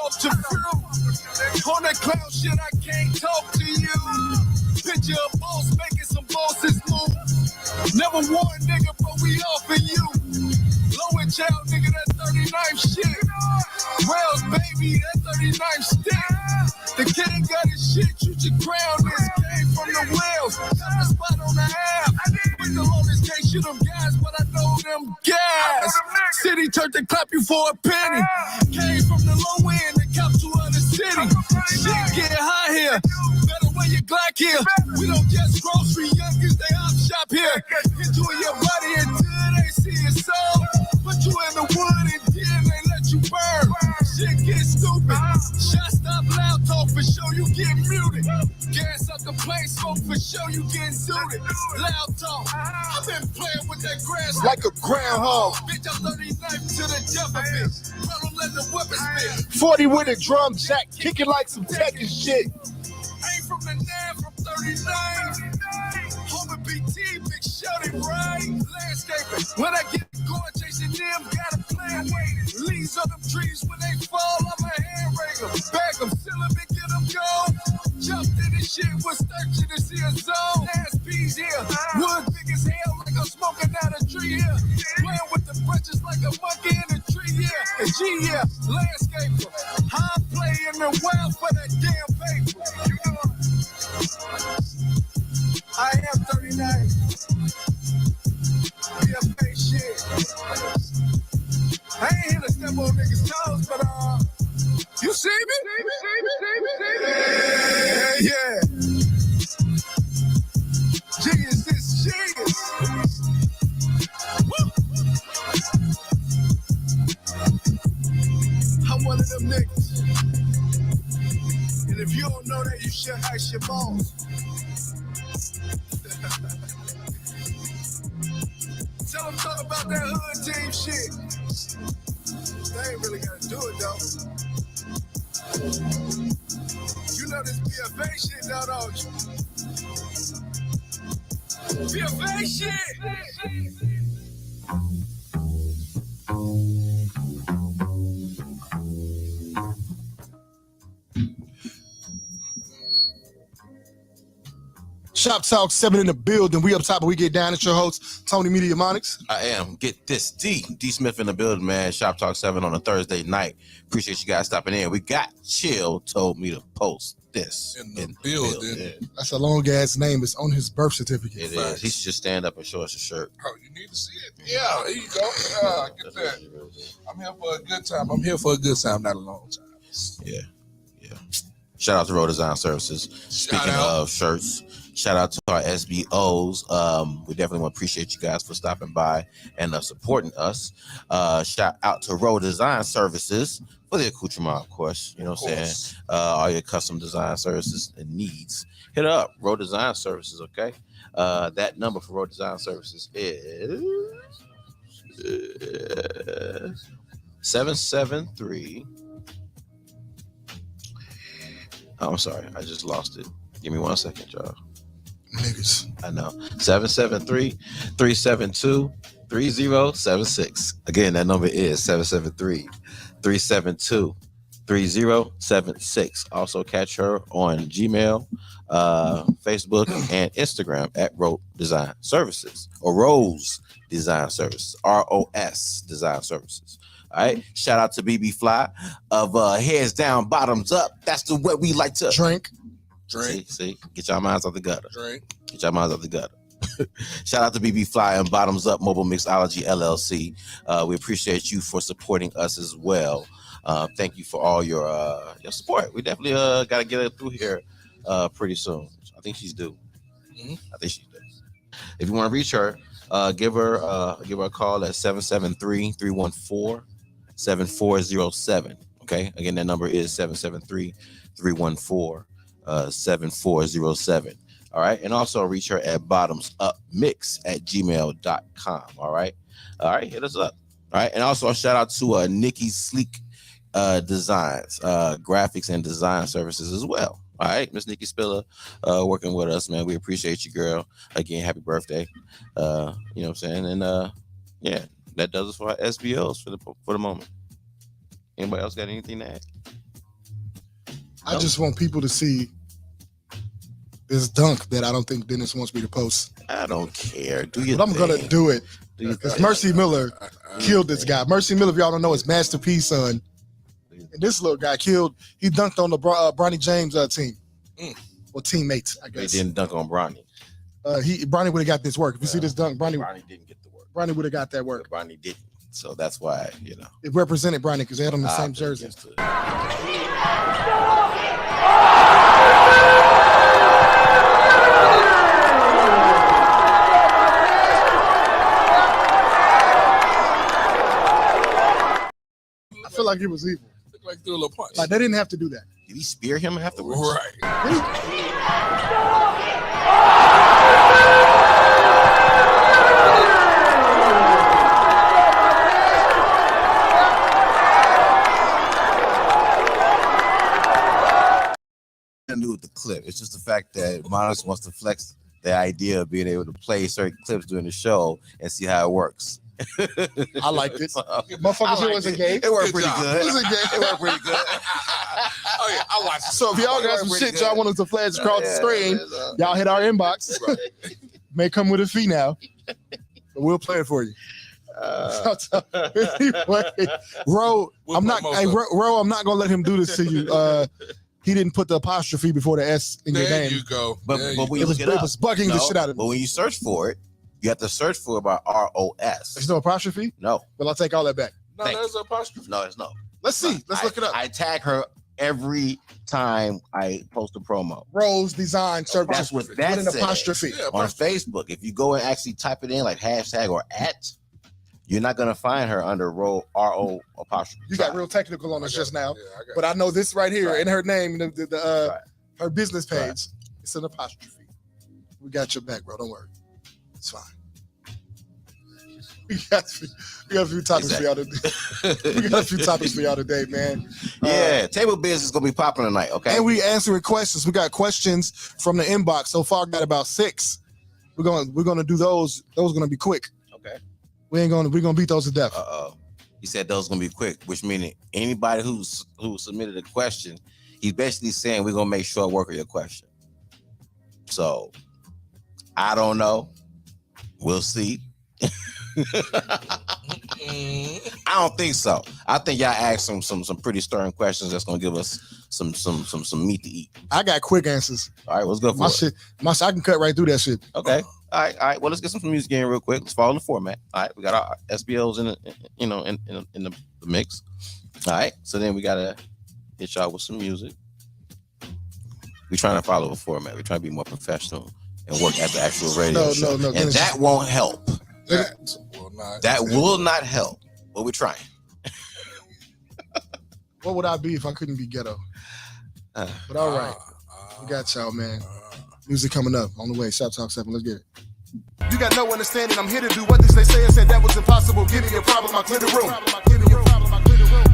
off to fruit. On that clown shit, I can't talk to you. Picture a boss making some bosses move. Never won, nigga, but we offering you. Low and child, nigga, that 39th shit. Wells, baby, that 39th stick. The king got his shit, you should crown this. Came from the Wells, got the spot on the app. With the longest can't shoot them guys, but I know them guys. City turned to clap you for a penny. Came from the low end and come to other city. Shit get high here. Better wear your Glock here. We don't just grocery youngins, they op shop here. Enjoy your body until they see your soul. Put you in the wood and then they let you burn. Shit get stupid. Shot stop, loud talk for sure you get muted. Gas up the plane, smoke for sure you get suited. Loud talk. I've been playing with that grass like a groundhog. Bitch, I'm 39 to the death of it. Run them, let the weapons spit. 40 with a drum jack, kicking like some Tekken shit. Ain't from the 9, from 39. Home of BT, big shorty, right? Landscaping. When I get going, chasing them, got a plan. Leaves on them trees when they fall, I'm a hand railer. Bag them, seal them, and get them gone. Jumped in this shit, was searching to see a zone. Ass peas here. Wood big as hell, like I'm smoking out a tree here. Playing with the branches like a monkey in a tree here. And G here, landscaper. High play in the wild for that damn paper. I am 39. Be a fake shit. I ain't here to step on niggas' toes, but you see me? Yeah. Genius is genius. Woo. I'm one of them niggas. And if you don't know that, you should ask your boss. Tell them talk about that hood team shit. They ain't really gotta do it though. You know this BFA shit now, don't you? BFA shit! Shoptalk 7 in the building. We up top and we get down. It's your host, Tony Media Monics. I am. Get this. D Smith in the building, man. Shoptalk 7 on a Thursday night. Appreciate you guys stopping in. We got Chill told me to post this in the building. Yeah. That's a long ass name. It's on his birth certificate. It is. He should just stand up and show us a shirt. Oh, you need to see it. Yeah, there you go. Yeah, get that. I'm here for a good time. I'm here for a good time, not a long time. Yeah. Shout out to Road Design Services. Speaking of shirts, shout out to our SBOs. We definitely want to appreciate you guys for stopping by and supporting us. Shout out to Road Design Services for the accoutrement, of course. You know what I'm saying? All your custom design services and needs. Hit up Road Design Services, okay? That number for Road Design Services is 773. I'm sorry, I just lost it. Give me 1 second, y'all. Niggas. I know. 773-372-3076. Again, that number is 773-372-3076. Also catch her on Gmail, Facebook, and Instagram at Road Design Services or Rose Design Services, ROS Design Services. All right. Shout out to BB Fly of Heads Down, Bottoms Up. That's the way we like to drink. See, get y'all minds out the gutter. Drink. Get y'all minds out the gutter. Shout out to BB Fly and Bottoms Up Mobile Mixology LLC. We appreciate you for supporting us as well. Thank you for all your support. We definitely got to get her through here pretty soon. I think she's due. Mm-hmm. I think she's due. If you want to reach her, give her a call at 773-314-7407. Okay, again, that number is 773-314-7407. All right, and also reach her at bottomsupmix@gmail.com. All right, hit us up. All right, and also a shout out to Nikki Sleek Designs, graphics and design services as well. All right, Miss Nikki Spiller, working with us, man. We appreciate you, girl. Again, happy birthday. You know what I'm saying? And yeah, that does it for our SBOs for the moment. Anybody else got anything to add? I just want people to see this dunk that I don't think Dennis wants me to post. I don't care. Do you? But I'm gonna do it because Mercy Miller killed this guy. Mercy Miller, if y'all don't know, is Master P's son. And this little guy killed. He dunked on the Bronny James team, or teammates, I guess. He didn't dunk on Bronny. Bronny would have got this work. If you see this dunk, Bronny didn't get the work. Bronny would have got that work. Bronny didn't. So that's why, it represented Bronny because they had on the same jersey. I feel like it was evil. Looked like threw a little punch. Like they didn't have to do that. Did he spear him afterwards? Right. I knew with the clip. It's just the fact that Monos wants to flex the idea of being able to play certain clips during the show and see how it works. I liked it. Motherfuckers, it wasn't gay. It worked pretty good. It wasn't gay. It worked pretty good. Oh yeah, I watched it. So if y'all got some shit y'all want us to flash across the screen, y'all hit our inbox. May come with a fee now, but we'll play it for you. Anyway, Ro, I'm not gonna let him do this to you. He didn't put the apostrophe before the S in your name. There you go. But when it was bugging the shit out of me. But when you search for it, you have to search for it by ROS. There's no apostrophe? No. Well, I'll take all that back. No, there's an apostrophe. No, there's no. Let's see. Let's look it up. I tag her every time I post a promo. Rose Design Service. That's what that with an says. apostrophe. Yeah, On Facebook. If you go and actually type it in like hashtag or @ you're not gonna find her under RO apostrophe. You got real technical on us just now, Yeah, but I know this right here in her name, Right. her business page. Right. It's an apostrophe. We got your back, bro. Don't worry. It's fine. We got a few topics for y'all today. We got a few topics for y'all today, man. Yeah, table biz is gonna be popping tonight. Okay, and we answering questions. We got questions from the inbox. So far, got about 6. We're gonna do those. Those are gonna be quick. Okay. We're gonna beat those to death. He said those gonna be quick, which meaning anybody who submitted a question, he's basically saying we're gonna make sure I work on your question. So I don't know. We'll see. I don't think so. I think y'all asked some pretty stern questions that's gonna give us some meat to eat. I got quick answers. All right, let's go for my it. shit. I can cut right through that shit. Okay. All right. Well, let's get some music in real quick. Let's follow the format. All right, we got our SBOs in the mix. All right. So then we gotta hit y'all with some music. We're trying to follow a format. We're trying to be more professional and work at the actual radio show. No. And that won't help. That will not help. But we're trying. What would I be if I couldn't be ghetto? But all right, we got y'all, man. Music coming up on the way. Shoptalk 7. Let's get it. You got no understanding. I'm here to do what this they say. I said that was impossible. Give me a problem. I clear the room. Give me a problem. I clear the room.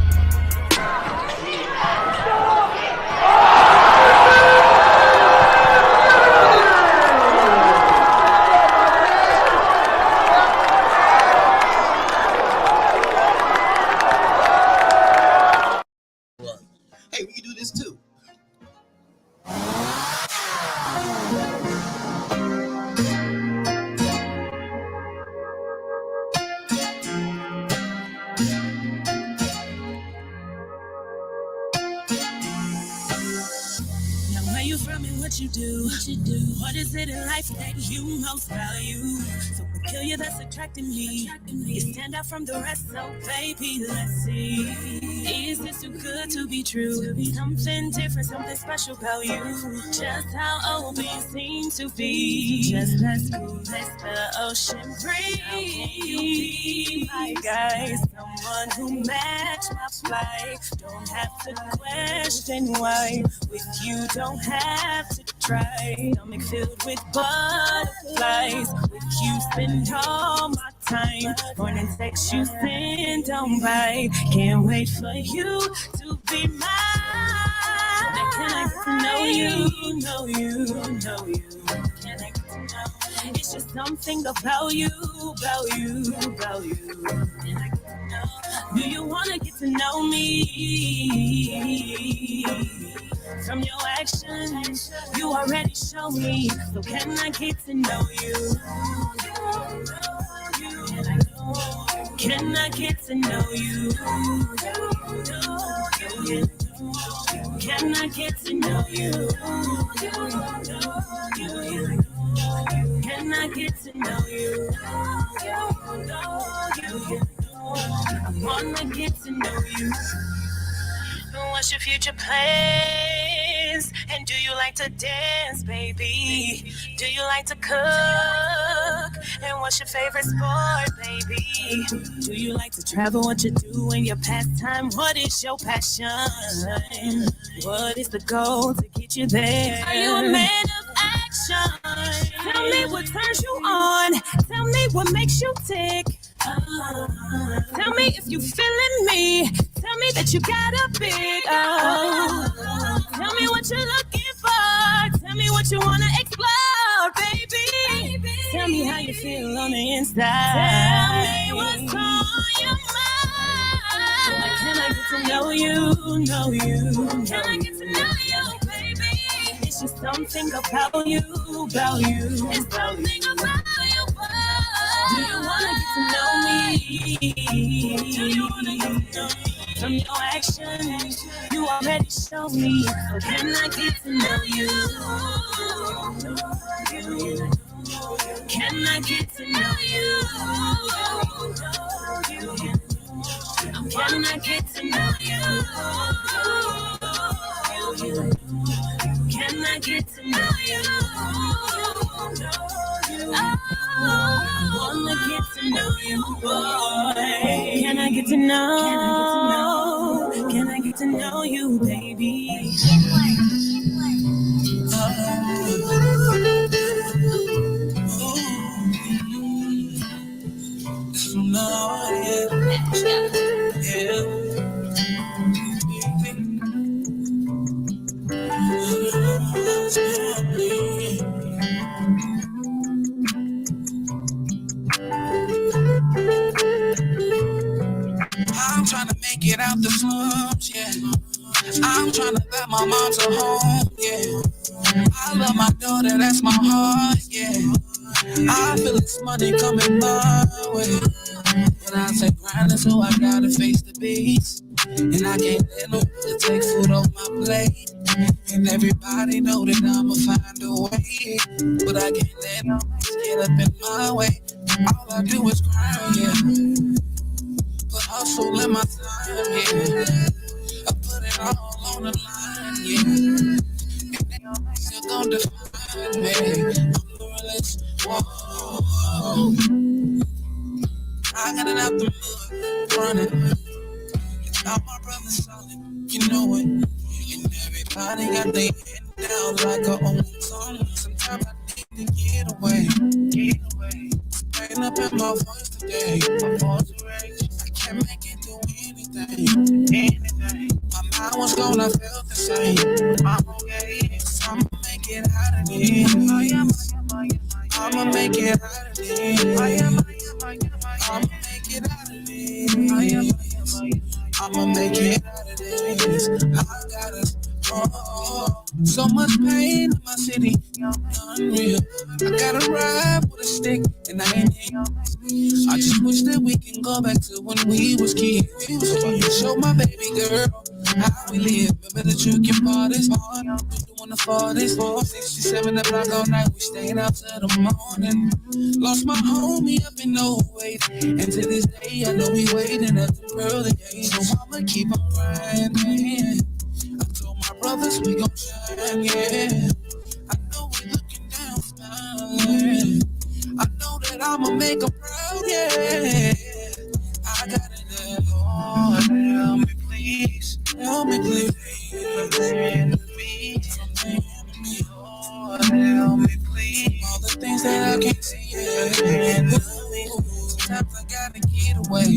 Hey, we can do this too. What you do, what is it in life that you most value? So peculiar that's attracting me. You stand out from the rest, so baby, let's see. Is this too good to be true? Something different, something special about you. Just how old we seem to be. Just as cool as the ocean breeze. You be my guy, someone who match my flight. Don't have to question why. With you, don't have to try. Stomach filled with butterflies. With you, spend all my time. Morning text you send on by. Can't wait for you to be mine. Now can I get to know you, know you? Can I get to know? It's just something about you. Can I get to know? Do you wanna get to know me? From your actions, you already show me. So can I get to know you? Can I get to know you? Can I get to know you? Can I get to know you? I wanna get to know you. What's your future plans? And do you like to dance, baby? Do you like to cook? And what's your favorite sport, baby? Do you like to travel? What you do in your pastime? What is your passion? What is the goal to get you there? Are you a man of action? Tell me what turns you on. Tell me what makes you tick. Tell me if you feeling me. Tell me that you got a big Tell me what you're looking for. Tell me what you wanna explore, baby. Tell me how you feel on the inside. Tell me what's on your mind. Can I get to know you? Can I get to know you, baby? It's just something about you, It's something about you. Do you wanna get to know me? Do you wanna get to know me? From your actions, you already show me. So can I get to know you? Can I get to know you? Can I get to know you? Can I get to know you? I wanna get to know you, boy. Can I get to know? Can I get to know you, baby? I'm trying to make it out the slums, yeah. I'm trying to let my mom to home, yeah. I love my daughter, that's my heart, yeah. I feel this money coming my way. But I say grinding, so I gotta face the beast. And I can't let no to take food off my plate. And everybody know that I'ma find a way. But I can't let no get up in my way. All I do is grind, yeah. Put hustle in my time, yeah. I put it all on the line, yeah. And they still gon' define me. I'm realist, whoa. I got it out the mud, running. All my brothers solid, you know it. And everybody got their head down like a old song. Sometimes I need to get away. Pain up in my voice today. My voice raised. I can't make it do anything. My mind was gone, I felt the same. I'm okay, so I'ma make it out of this. I'ma make it out of this. I'ma make it out of this. I'ma make it out of this. I got us. So much pain in my city, unreal. I gotta ride with a stick, and I ain't here. I just wish that we can go back to when we was kids. Show my baby girl how we live. Remember the drinking parties, doing the 40s, 67 o'clock all night. We stayed out till the morning. Lost my homie up in no way, and to this day I know we waiting at the pearly gates. So I'ma keep on grinding. My brothers, we gon' shine, yeah. I know we looking down, smiling. I know that I'ma make them proud, yeah. I got it there, Lord, help me please. Help me please. From the enemy, Lord, help me please. All the things that I can't see, yeah. Sometimes I gotta get away.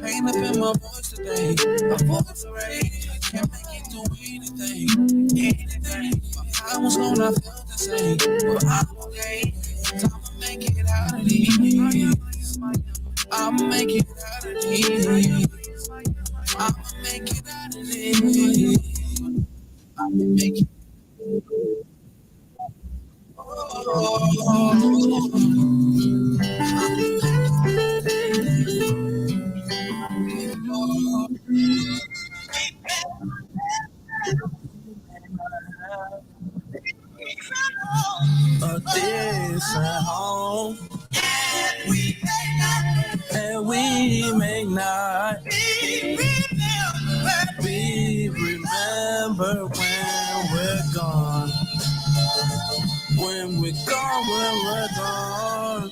Pain up in my voice today. My voice raised. Can't make it do anything. I was gone, I felt the same. But I'm okay. I'ma make it out of this. I'ma make it out of this. I'ma make it out of this. remember when we're gone. When we're gone, when we're gone.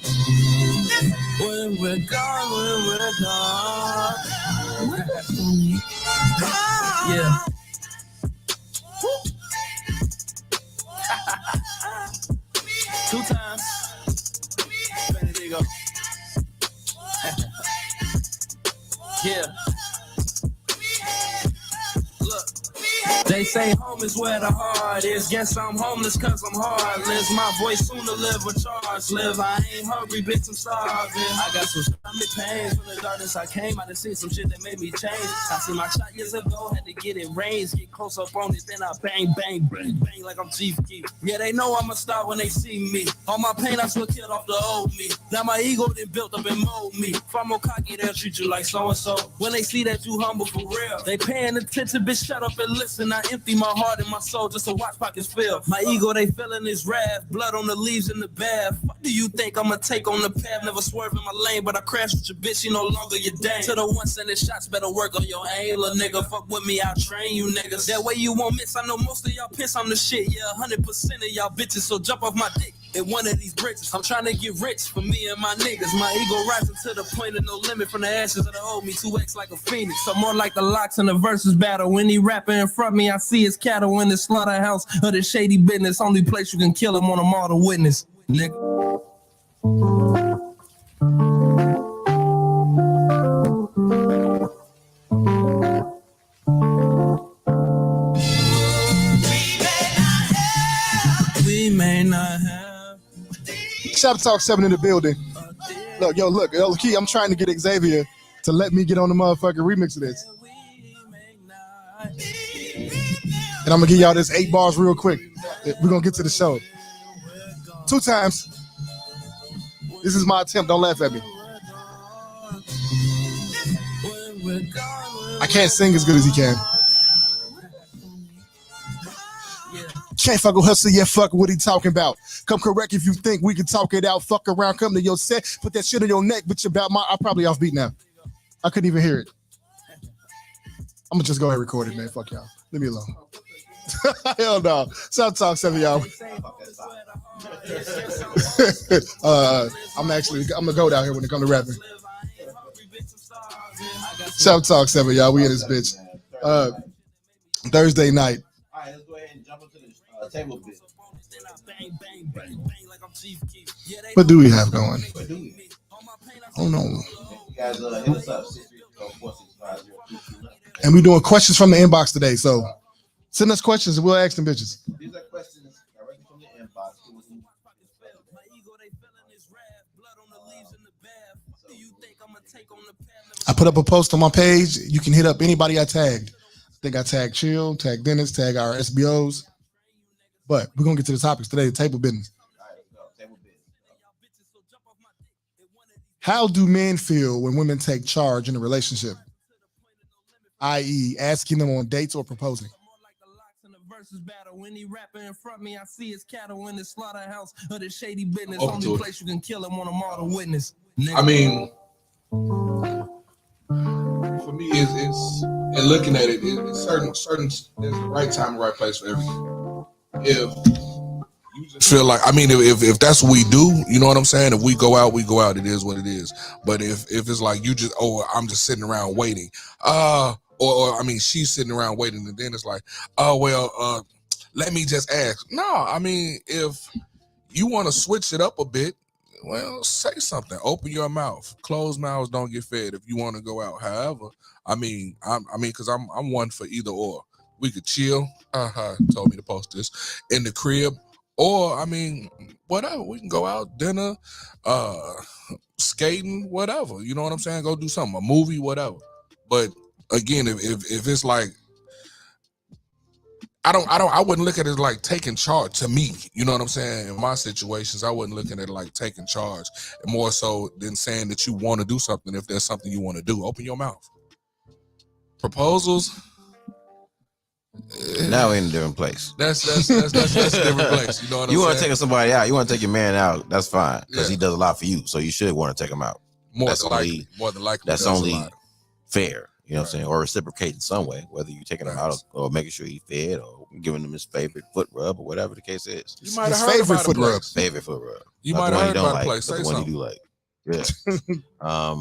When we're gone, when we're gone. Yeah. Two times. There you go. Yeah. Look. They say home is where the heart is. Guess I'm homeless cause I'm heartless. My voice soon to live with charge live. I ain't hungry, bitch, I'm starving. I got some stomach pains from the darkness I came. I done seen some shit that made me change. I seen my shot years ago, had to get it raised. Get close up on it, then I bang, bang, bang, bang like I'm Chief Keef. Yeah, they know I'm a star when they see me. All my pain I still killed off the old me. Now my ego done built up and mold me. If I'm more cocky, they'll treat you like so-and-so. When they see that you humble for real, they paying attention, bitch, shut up and listen. I empty my heart and my soul just to watch pockets fill. My ego, they feeling this wrath. Blood on the leaves in the bath. What do you think I'ma take on the path? Never swerve in my lane, but I crash with your bitch, you no longer your dame. To the one sending shots, better work on your aim, little nigga. Fuck with me, I'll train you niggas. That way you won't miss. I know most of y'all piss on the shit. Yeah, 100% of y'all bitches, so jump off my dick in one of these bridges. I'm trying to get rich for me and my niggas. My ego rising to the point of no limit from the ashes of the old me. 2X like a phoenix. So more like the locks in the versus battle. When he rapping in front of me, I see his cattle in the slaughterhouse of the shady business. Only place you can kill him on a mortal witness, nigga. We may not have. Shoptalk 7 in the building. Look, Key, I'm trying to get Xavier to let me get on the motherfucking remix of this. And I'm gonna give y'all this 8 bars real quick. We're gonna get to the show. 2 times. This is my attempt. Don't laugh at me. I can't sing as good as he can. Can't fuck with hustle, yeah, fuck what he talking about. Come correct if you think we can talk it out. Fuck around, come to your set, put that shit on your neck, bitch, about my, I'm probably off beat now. I couldn't even hear it. I'm gonna just go ahead and record it, man. Fuck y'all. Leave me alone. Hell no. Shoptalk 7, y'all. I'm gonna go down here when it comes to rapping. Shoptalk 7, y'all. We in this bitch. Thursday night. All right, let's go ahead and jump into the table bit. What do we have going? Oh no. You guys, hit us up. And we're doing questions from the inbox today. So send us questions and we'll ask them bitches. These are questions directly from the inbox. I put up a post on my page. You can hit up anybody I tagged. I think I tagged Chill, tag Dennis, tag our SBOs. But we're going to get to the topics today, the table business. How do men feel when women take charge in a relationship? I.e., asking them on dates or proposing. When he rapping in front of me, I see his cattle in the slaughterhouse of the shady business. Only place you can kill him on a mortal witness. Nigga. I mean, for me, it's and looking at it, it's certain. There's the right time and right place for everything. If you just feel like, I mean, if that's what we do, you know what I'm saying? If we go out, we go out. It is what it is. But if it's like you just, I'm just sitting around waiting, or I mean, she's sitting around waiting, and then it's like, let me just ask. No, I mean, if you want to switch it up a bit, well, say something. Open your mouth. Closed mouths don't get fed. If you want to go out, however, because I'm one for either or. We could chill. Told me to post this in the crib, or I mean, whatever. We can go out, dinner, skating, whatever. You know what I'm saying? Go do something, a movie, whatever. But again, if it's like, I wouldn't look at it like taking charge to me. You know what I'm saying? In my situations, I wouldn't look at it like taking charge. More so than saying that you want to do something. If there's something you want to do, open your mouth. Proposals. Now we're in a different place. That's a different place. You know what I'm saying? You want to take somebody out. You want to take your man out. That's fine because he does a lot for you. So you should want to take him out. More than likely. That's only fair. You know what I'm saying? Or reciprocate in some way, whether you're taking him out or making sure he fed or giving him his favorite foot rub or whatever the case is. You might have His heard favorite about foot a rub. place. Favorite foot rub. You Not might the have one heard you don't about a like, place. but Say the one you something. do like. Yeah.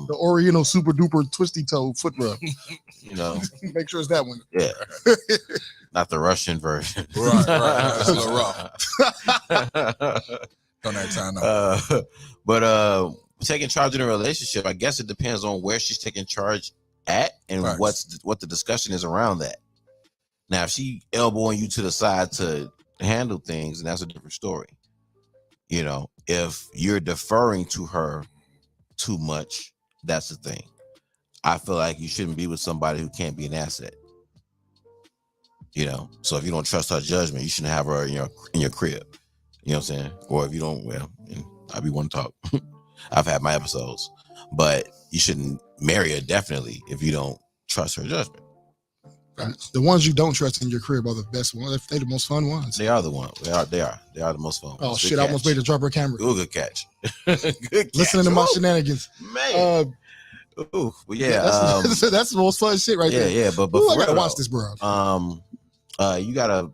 The Oriental super duper twisty toe foot rub. You know. Make sure it's that one. Yeah. Not the Russian version. Right. That's a little rough. Don't have time now. But taking charge in a relationship, I guess it depends on where she's taking charge at and Facts. what the discussion is around that. Now, if she elbowing you to the side to handle things, and that's a different story. You know, if you're deferring to her too much, that's the thing. I feel like you shouldn't be with somebody who can't be an asset. You know, so if you don't trust her judgment, you shouldn't have her in your crib. You know what I'm saying? Or if you don't, well, I be one to talk. I've had my episodes, but you shouldn't marry her definitely if you don't trust her judgment. The ones you don't trust in your crib are the best ones. They're the most fun ones. They are the ones. They are the most fun. Oh Good shit! I almost catch. made her drop her camera. Ooh, good catch. Good catch. Listening to my Ooh, shenanigans. man. Ooh, well, yeah. That's the most fun shit right there. Yeah. But Ooh, I for gotta real, watch this, bro. You gotta.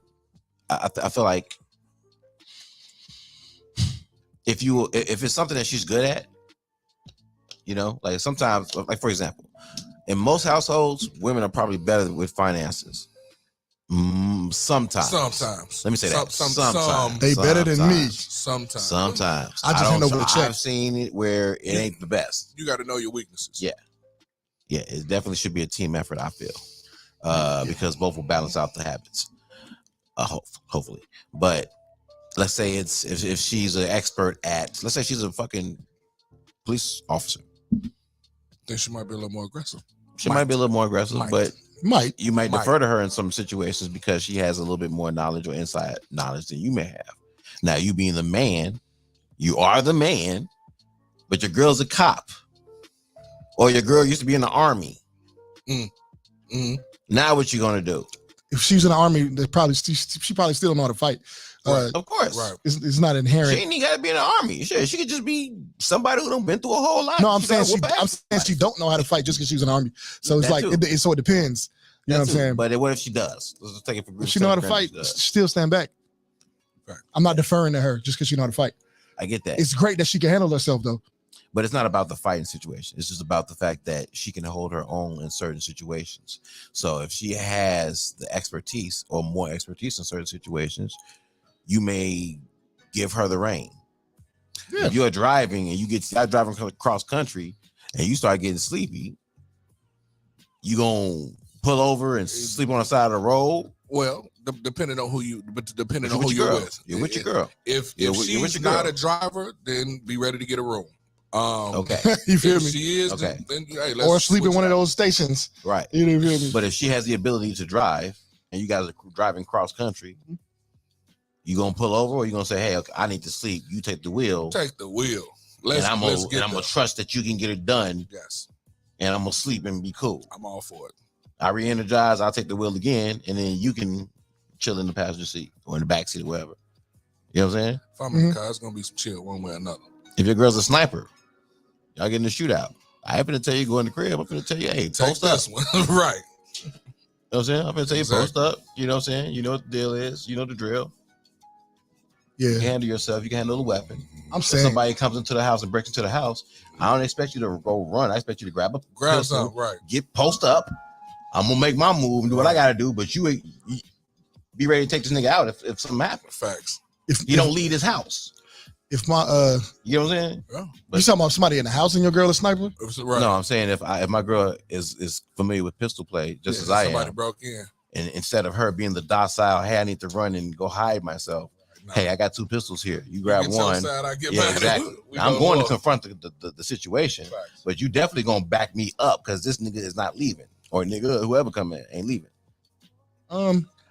I feel like if it's something that she's good at, you know, like sometimes, like for example, in most households, women are probably better with finances. Sometimes. Let me say that. Sometimes. They better than me. Sometimes. I just hand over the check. I've seen it where it ain't the best. You got to know your weaknesses. Yeah. Yeah, it definitely should be a team effort, I feel. Because both will balance out the habits. Hopefully. But let's say it's if she's an expert at, let's say she's a fucking police officer. Then she might be a little more aggressive. She might be a little more aggressive, but you might defer to her in some situations because she has a little bit more knowledge or inside knowledge than you may have. Now, you being the man, you are the man, but your girl's a cop. Or your girl used to be in the army. Now what you gonna do? If she's in the army, she probably still don't know how to fight. Of course. Right. It's not inherent. She ain't even gotta be in the army. She could just be somebody who done been through a whole lot. No, I'm saying she don't know how to fight just because she's in the army. So it's like so it depends. You know what I'm saying? But what if she does? Let's just take it for granted. If she know how to fight, still stand back. Right. I'm not deferring to her just because she know how to fight. I get that. It's great that she can handle herself though. But it's not about the fighting situation. It's just about the fact that she can hold her own in certain situations. So if she has the expertise or more expertise in certain situations, you may give her the rein. Yeah. If you're driving and you're driving across country and you start getting sleepy, you gonna pull over and sleep on the side of the road? Well, depending on who you're with. You're with your girl. If she's not a driver, then be ready to get a room. Okay. You feel me? She is, okay. then hey, or sleep in one of those stations. Right. You know what I mean? But if she has the ability to drive and you guys are driving cross country, you gonna pull over or you gonna say, hey, okay, I need to sleep. You take the wheel. Take the wheel. I'm gonna trust that you can get it done. Yes. And I'm gonna sleep and be cool. I'm all for it. I re-energize, I'll take the wheel again, and then you can chill in the passenger seat or in the back seat or whatever. You know what I'm saying? If I'm in the car, it's gonna be some chill one way or another. If your girl's a sniper, y'all get in the shootout. I ain't finna tell you go in the crib. I'm finna tell you, hey, post up. Right. You know what I'm saying? I'm finna tell you, post up. You know what I'm saying? You know what the deal is. You know the drill. Yeah. You can handle yourself. You can handle the weapon. I'm saying. If somebody comes into the house and breaks into the house, I don't expect you to go run. I expect you to grab pistol, something, right. Post up. I'm gonna make my move and do what I gotta do, but you be ready to take this nigga out if something happens. Facts. If he don't leave his house. If my you know what I'm saying? Yeah. You talking about somebody in the house and your girl a sniper? Right. No, I'm saying if my girl is familiar with pistol play, just as I am. Somebody broke in. And instead of her being the docile, hey, I need to run and go hide myself. No. Hey, I got 2 pistols here. You grab one. Exactly. I'm going to confront the situation, facts. But you definitely gonna back me up because this nigga is not leaving, or nigga whoever come in ain't leaving.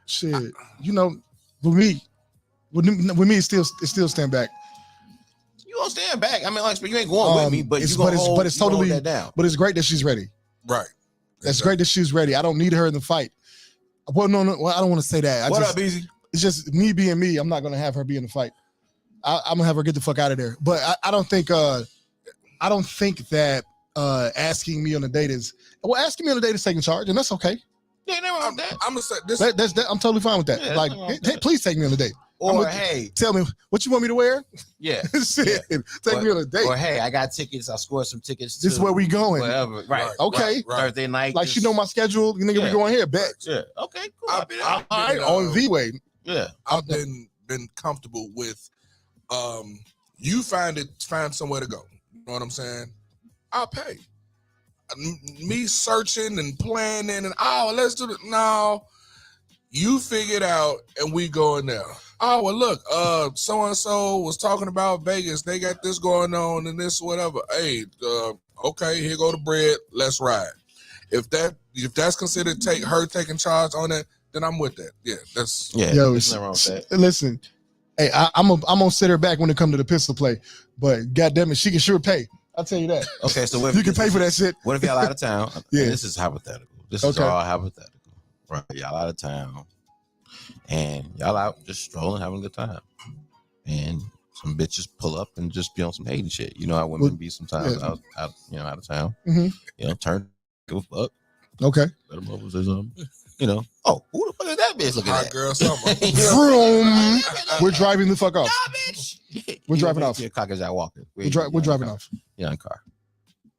Shit. You know, with me, it still stand back. You gonna stand back? I mean, like you ain't going with me, but it's hold that down. But it's great that she's ready. Right. That's great that she's ready. I don't need her in the fight. Well, no, I don't want to say that. What up, Easy? It's just me being me. I'm not gonna have her be in the fight. I'm gonna have her get the fuck out of there. But I don't think that asking me on a date is Well, asking me on the date is taking charge, and that's okay. Yeah, never wrong with that. I'm gonna say this. That's I'm totally fine with that. Yeah, like, please take me on a date. Or hey, tell me what you want me to wear. Yeah, shit. Yeah. Take me on a date. Or hey, I got tickets. I scored some tickets. This is where we going. Whatever. Right. Okay. Right. Thursday night. Like she know my schedule. You nigga, we going here. Bet. Yeah. Okay. Cool. All right. On V-Way. Yeah. I've been comfortable with. You find somewhere to go. You know what I'm saying? I'll pay. Me searching and planning and let's do it. No, you figure it out and we going there. Oh well, look, so and so was talking about Vegas. They got this going on and this whatever. Hey, okay, here go the bread. Let's ride. If that's considered taking charge on it, then I'm with that. Yeah, that's Yo, listen. Hey, I'm gonna sit her back when it comes to the pistol play, but goddamn it, she can sure pay. I'll tell you that. Okay, so you can pay for that shit. What if y'all out of town? Yeah, this is hypothetical. This is all hypothetical, right? Y'all out of town, and y'all out just strolling, having a good time, and some bitches pull up and just be on some hating shit. You know how women be sometimes out of town. Mm-hmm. You know, turn give a fuck. Okay. Let them over or something. You know, who the fuck is that bitch looking at? Girl, something. Vroom. We're driving the fuck off. Nah, bitch. We're driving off. Your cock is out walking. We're driving off. You're in the car.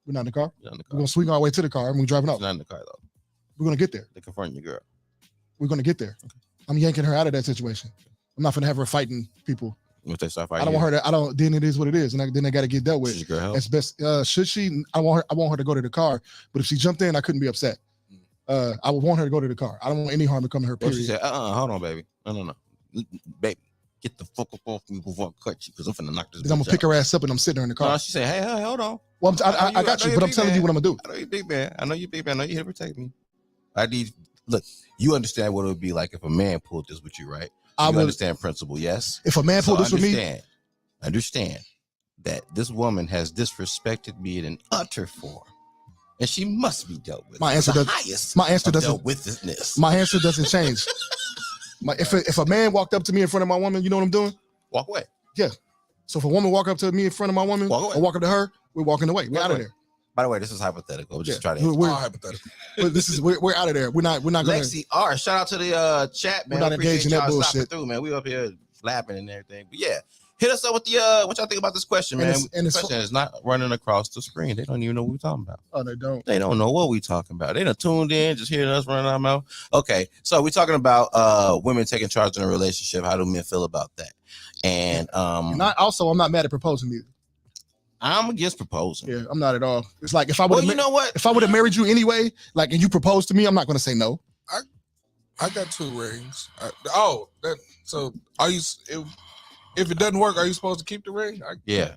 We're not in the car. You're in the car. We're gonna swing our way to the car and we're driving off. You're not in the car though. We're gonna get there. They confront your girl. We're gonna get there. Okay. I'm yanking her out of that situation. I'm not gonna have her fighting people. If they start fighting, I don't want her to. Then it is what it is, and then they got to get dealt with. Should your girl help? That's best. Should she? I want her to go to the car. But if she jumped in, I couldn't be upset. I would want her to go to the car. I don't want any harm to come to her. Period. She said, hold on, baby. No, baby, get the fuck up off me before I cut you, because I'm finna knock this. I'm gonna pick her ass up and I'm sitting her in the car. No, she said, hey, hold on. Well, I got you, but I'm telling you what I'm gonna do. I know you big man. I know you big man. I know you here to protect me. Look. You understand what it would be like if a man pulled this with you, right? You understand principle, yes? If a man pulled this with me, understand that this woman has disrespected me in an utter form, and she must be dealt with. My answer doesn't change. If a man walked up to me in front of my woman, you know what I'm doing? Walk away. Yeah. So if a woman walk up to me in front of my woman, or walk up to her, we're walking away. We're out of there. By the way, this is hypothetical. We're just trying to. We're hypothetical. We're out of there. We're not gonna. Lexi, all right. Shout out to the chat, man. We're not engaging that bullshit. Through, man. We up here laughing and everything. But yeah, hit us up with the what y'all think about this question, man. And the question is not running across the screen. They don't even know what we're talking about. Oh, they don't. They don't know what we're talking about. They done tuned in, just hearing us running our mouth. Okay, so we're talking about women taking charge in a relationship. How do men feel about that? And I'm not mad at proposing either. I'm against proposing. Yeah, I'm not at all. It's like if I would, you know what? If I would have married you anyway, like, and you proposed to me, I'm not going to say no. I got 2 rings. So are you? If it doesn't work, are you supposed to keep the ring? Yeah.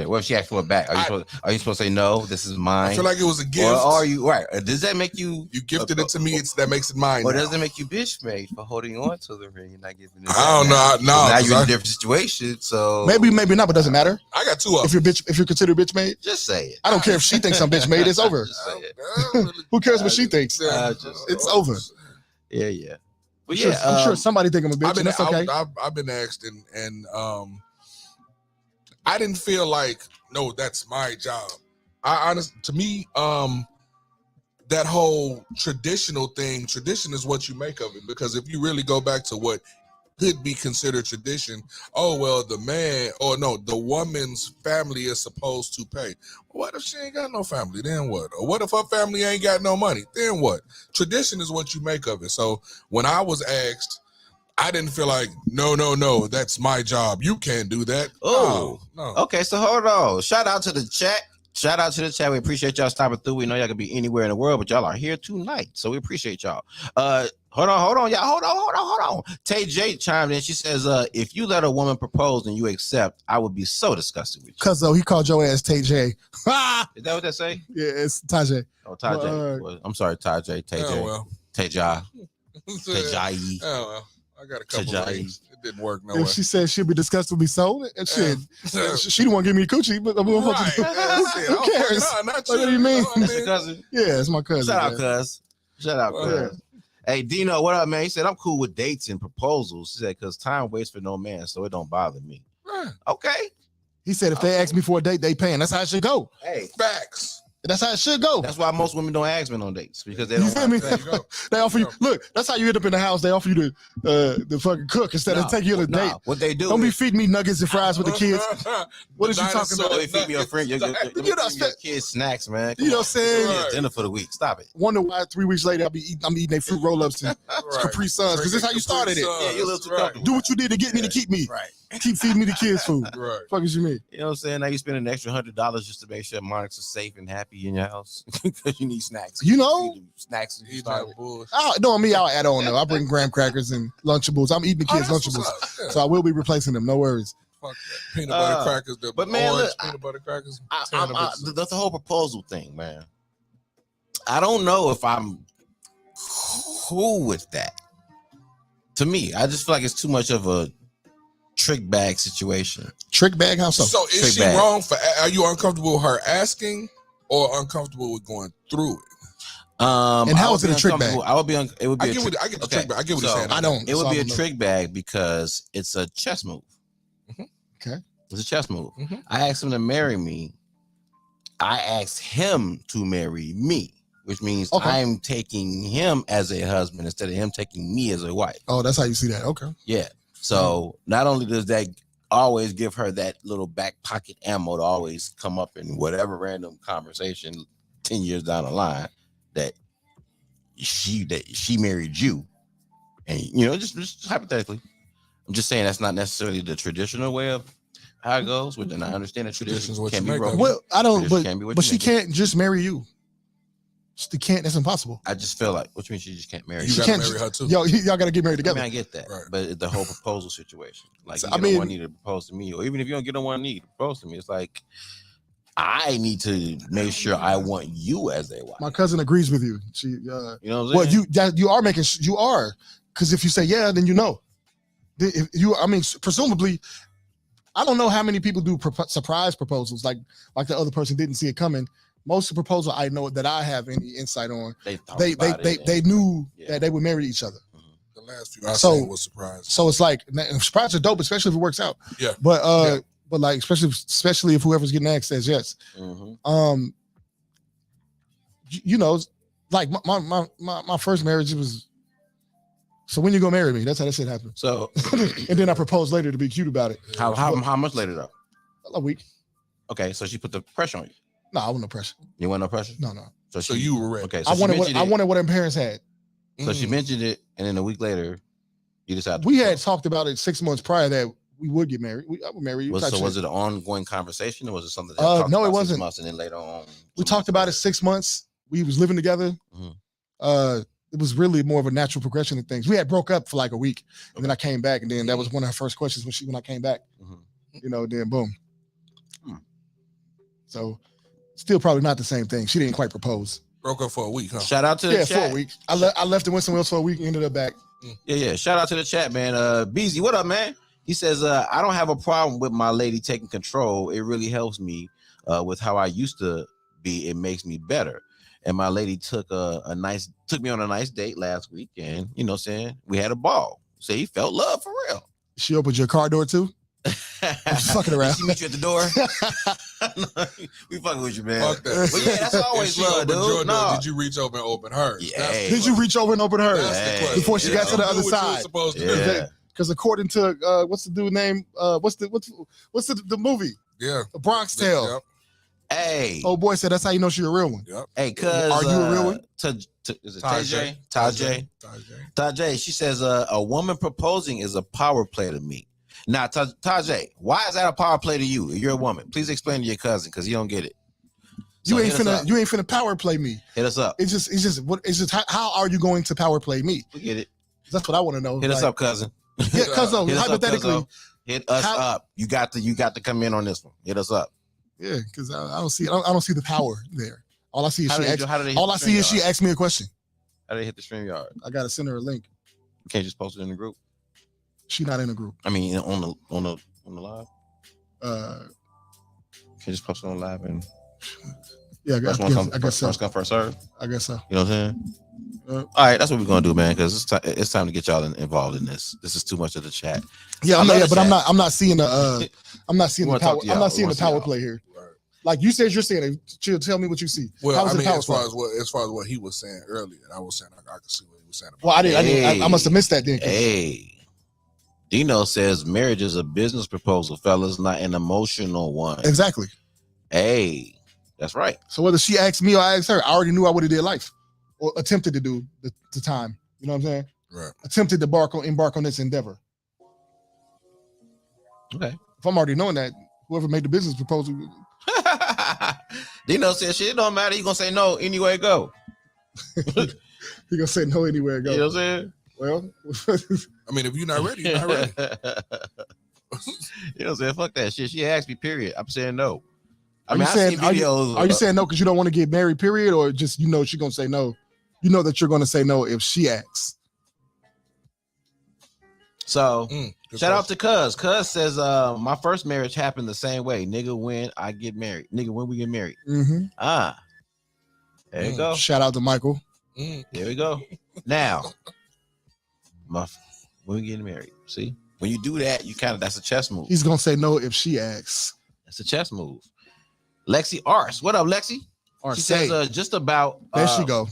What if she asked for it back? Are you supposed to say no? This is mine. I feel like it was a gift. Or are you right? Does that make you? You gifted it to me. That makes it mine. Or does it make you bitch made for holding on to the ring and not giving it? I don't know. No, now you're in a different situation. So maybe not, but doesn't matter. I got 2 of them. If you're considered bitch made, just say it. I don't care if she thinks I'm bitch made. It's over. Just say it. Who cares what she thinks? It's over. Yeah. But I'm sure somebody think I'm a bitch. That's okay. I've been asked, and I didn't feel like, no, that's my job. To me, that whole tradition is what you make of it. Because if you really go back to what could be considered tradition, the woman's family is supposed to pay. What if she ain't got no family? Then what? Or what if her family ain't got no money? Then what? Tradition is what you make of it. So when I was asked, I didn't feel like, no, that's my job. You can't do that. Oh, no. Okay, so hold on. Shout out to the chat. We appreciate y'all stopping through. We know y'all can be anywhere in the world, but y'all are here tonight. So we appreciate y'all. Hold on, y'all. Hold on. Tay J chimed in. She says, if you let a woman propose and you accept, I would be so disgusted with you. Cause he called your ass Tay J. Is that what they say? Yeah, it's Tajay. Oh, Tajay. I'm sorry, Tajay. Tay J. Tajay. Tajay. Oh, well. I got a couple of things. It didn't work no way. If she said she'd be disgusted with me, so and shit, she didn't want to give me a coochie, but who cares? What do you mean? That's your cousin? Yeah, it's my cousin. Shout out, cuz. Hey, Dino, what up, man? He said, I'm cool with dates and proposals. He said, because time waits for no man, so it don't bother me. Right. Okay. He said, if they ask me for a date, they paying. That's how it should go. Hey, facts. That's how it should go. That's why most women don't ask men on dates because they You don't. feel me? There you go. They offer you. Look, that's how you end up in the house. They offer you the fucking cook instead of taking you on a date. What they do? Don't be feeding me nuggets and fries with the kids. What is you talking about? They feed me your friend, your kids snacks, man. You know what I'm saying? Yeah, dinner for the week. Stop it. Wonder why 3 weeks later I'm eating their fruit roll-ups and Capri Suns because this is how you started it. Yeah, you're a little too comfortable. Do what you did to get me to keep me. Right. Keep feeding me the kids food. Right. Fuck is you mean? You know what I'm saying? Now you spend an extra $100 just to make sure Monica's safe and happy in your house because you need snacks. You know? Snacks. Eat that bullshit. I'll add on though. I bring graham crackers and Lunchables. I'm eating the kids' Lunchables. Yeah. So I will be replacing them. No worries. Fuck that. Peanut butter crackers. But man, orange look, peanut butter crackers. That's the whole proposal thing, man. I don't know if I'm cool with that. To me, I just feel like it's too much of a trick bag situation. Trick bag? How so? So is she wrong for? Are you uncomfortable with her asking, or uncomfortable with going through it? And how is it a trick bag? I would be. It would be. I get the trick bag. I get what you're saying. I don't. It would be a trick bag because it's a chess move. Mm-hmm. Okay. It's a chess move. Mm-hmm. I asked him to marry me. I asked him to marry me, which means I'm taking him as a husband instead of him taking me as a wife. Oh, that's how you see that. Okay. Yeah. So not only does that always give her that little back pocket ammo to always come up in whatever random conversation 10 years down the line that she married you, and just hypothetically, I'm just saying that's not necessarily the traditional way of how it goes. Which, and I understand that traditions can be broken. Well, I don't, but she can't just marry you. She can't. That's impossible. I just feel like, which means she just can't marry. You she gotta can't marry her too. Y'all got to get married together. I mean, I get that, right. But the whole proposal situation, like, So, you get on one knee to propose to me, or even if you don't get on one knee to propose to me, it's like I need to make sure I want you as a wife. My cousin agrees with you. She, you know what I'm saying? Well, you are making because if you say yeah, then you know. If you, I mean, presumably, I don't know how many people do surprise proposals like the other person didn't see it coming. Most of the proposal I know that I have any insight on, they knew that they would marry each other. The last few I seen was surprised. So it's like surprise are dope, especially if it works out. Yeah. But like especially if whoever's getting asked says yes. Mm-hmm. Like my first marriage was. So when you gonna marry me? That's how that shit happened. So and then I proposed later to be cute about it. How much later though? A week. Okay, so she put the pressure on you. No, I want no pressure. You want no pressure? No. So you were ready. Okay, so I wanted what her parents had. So she mentioned it, and then a week later, you decided. We had talked about it 6 months prior that we would get married. I would marry you. Was it an ongoing conversation, or was it something that no, it wasn't. 6 months and then later on? We talked about it 6 months. We was living together. Mm-hmm. It was really more of a natural progression of things. We had broke up for like a week, and then I came back, and then that was one of her first questions when I came back. Mm-hmm. Then boom. So. Still probably not the same thing. She didn't quite propose. Broke up for a week, huh? Shout out to the chat. For a week. I left and went somewhere else for a week and ended up back. Yeah. Shout out to the chat, man. Beezy, what up, man? He says, I don't have a problem with my lady taking control. It really helps me with how I used to be. It makes me better. And my lady took me on a nice date last week, and you know what I'm saying? We had a ball. So he felt love for real. She opened your car door too? Fucking around. She meet you at the door. We fucking with you, man. Fuck that. But yeah, that's always love, dude. No. Did you reach over and open hers? Yeah. Did you reach over and open hers before she got to the other side? Because according to what's the dude name? What's the movie? Yeah, The Bronx Tale. Yep. Hey. Oh boy said that's how you know she a real one. Yep. Hey, cuz are you a real one? Is it Tajay? She says a woman proposing is a power play to me. Now, Tajay, why is that a power play to you? You're a woman. Please explain to your cousin because he don't get it. So you ain't finna power play me. Hit us up. It's just how are you going to power play me? We get it. That's what I want to know. Hit us up, cousin. Yeah, cousin. Hypothetically, hit us up. You got to come in on this one. Hit us up. Yeah, because I don't see the power there. All I see is she asked me a question. How did they hit the StreamYard? I gotta send her a link. You can't just post it in the group. She's not in the group. I mean, on the live. Can you just post it on live and? Yeah, I guess so. First come, first serve. I guess so. You know what I'm saying? All right, that's what we're gonna do, man. Because it's time to get y'all involved in this. This is too much of the chat. Yeah, but I'm not seeing the power. I'm not seeing the power play here. Like you said, you're seeing it. Chill, tell me what you see. Well, I mean, as far as what he was saying earlier, I was saying I could see what he was saying. Well, I must have missed that then. Hey, Dino says marriage is a business proposal, fellas, not an emotional one. Exactly. Hey, that's right. So whether she asked me or I asked her, I already knew I would have did life or attempted to do the time. You know what I'm saying? Right. Attempted to embark on this endeavor. Okay. If I'm already knowing that, whoever made the business proposal. Dino said, shit, it don't matter. You gonna say no anywhere it go. He gonna say no anywhere it go. You know what I'm saying? Well, I mean, if you're not ready, you're not ready. You know what I'm saying? Fuck that shit. She asked me, period. I'm saying no. Are you saying no because you don't want to get married, period, or just she's gonna say no? You know that you're gonna say no if she asks. So shout out to Cuz. Cuz says, my first marriage happened the same way. Nigga, when I get married. Nigga, when we get married. Mm-hmm. There you go. Shout out to Michael. There we go. Now, when we getting married, see? When you do that, that's a chess move. He's gonna say no if she asks. That's a chess move. Lexi Ars. What up, Lexi? She says just about there she go.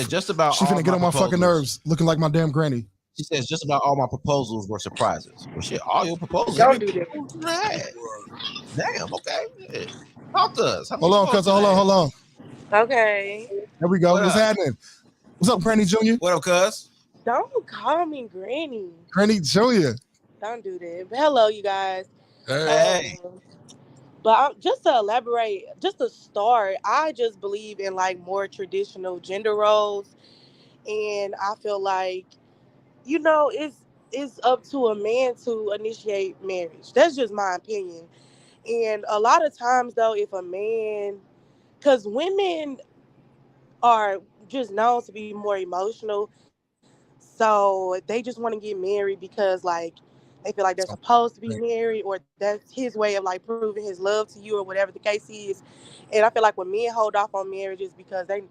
Just about she finna get on my fucking nerves, looking like my damn granny. She says just about all my proposals were surprises. Well, shit, all your proposals. Don't do that. Damn, okay. Yeah. Talk to us. Hold on, cuz. Hold on. Okay. There we go. What's happening? What's up, Granny Junior? What up, cuz? Don't call me Granny. Granny Junior. Don't do that. But hello, you guys. Hey. But just to elaborate, just to start, I just believe in like more traditional gender roles, and I feel like, it's up to a man to initiate marriage. That's just my opinion. And a lot of times, though, if a man, because women are just known to be more emotional, so they just want to get married because, like, they feel like they're supposed to be married, or that's his way of like proving his love to you, or whatever the case is. And I feel like when men hold off on marriages because they, a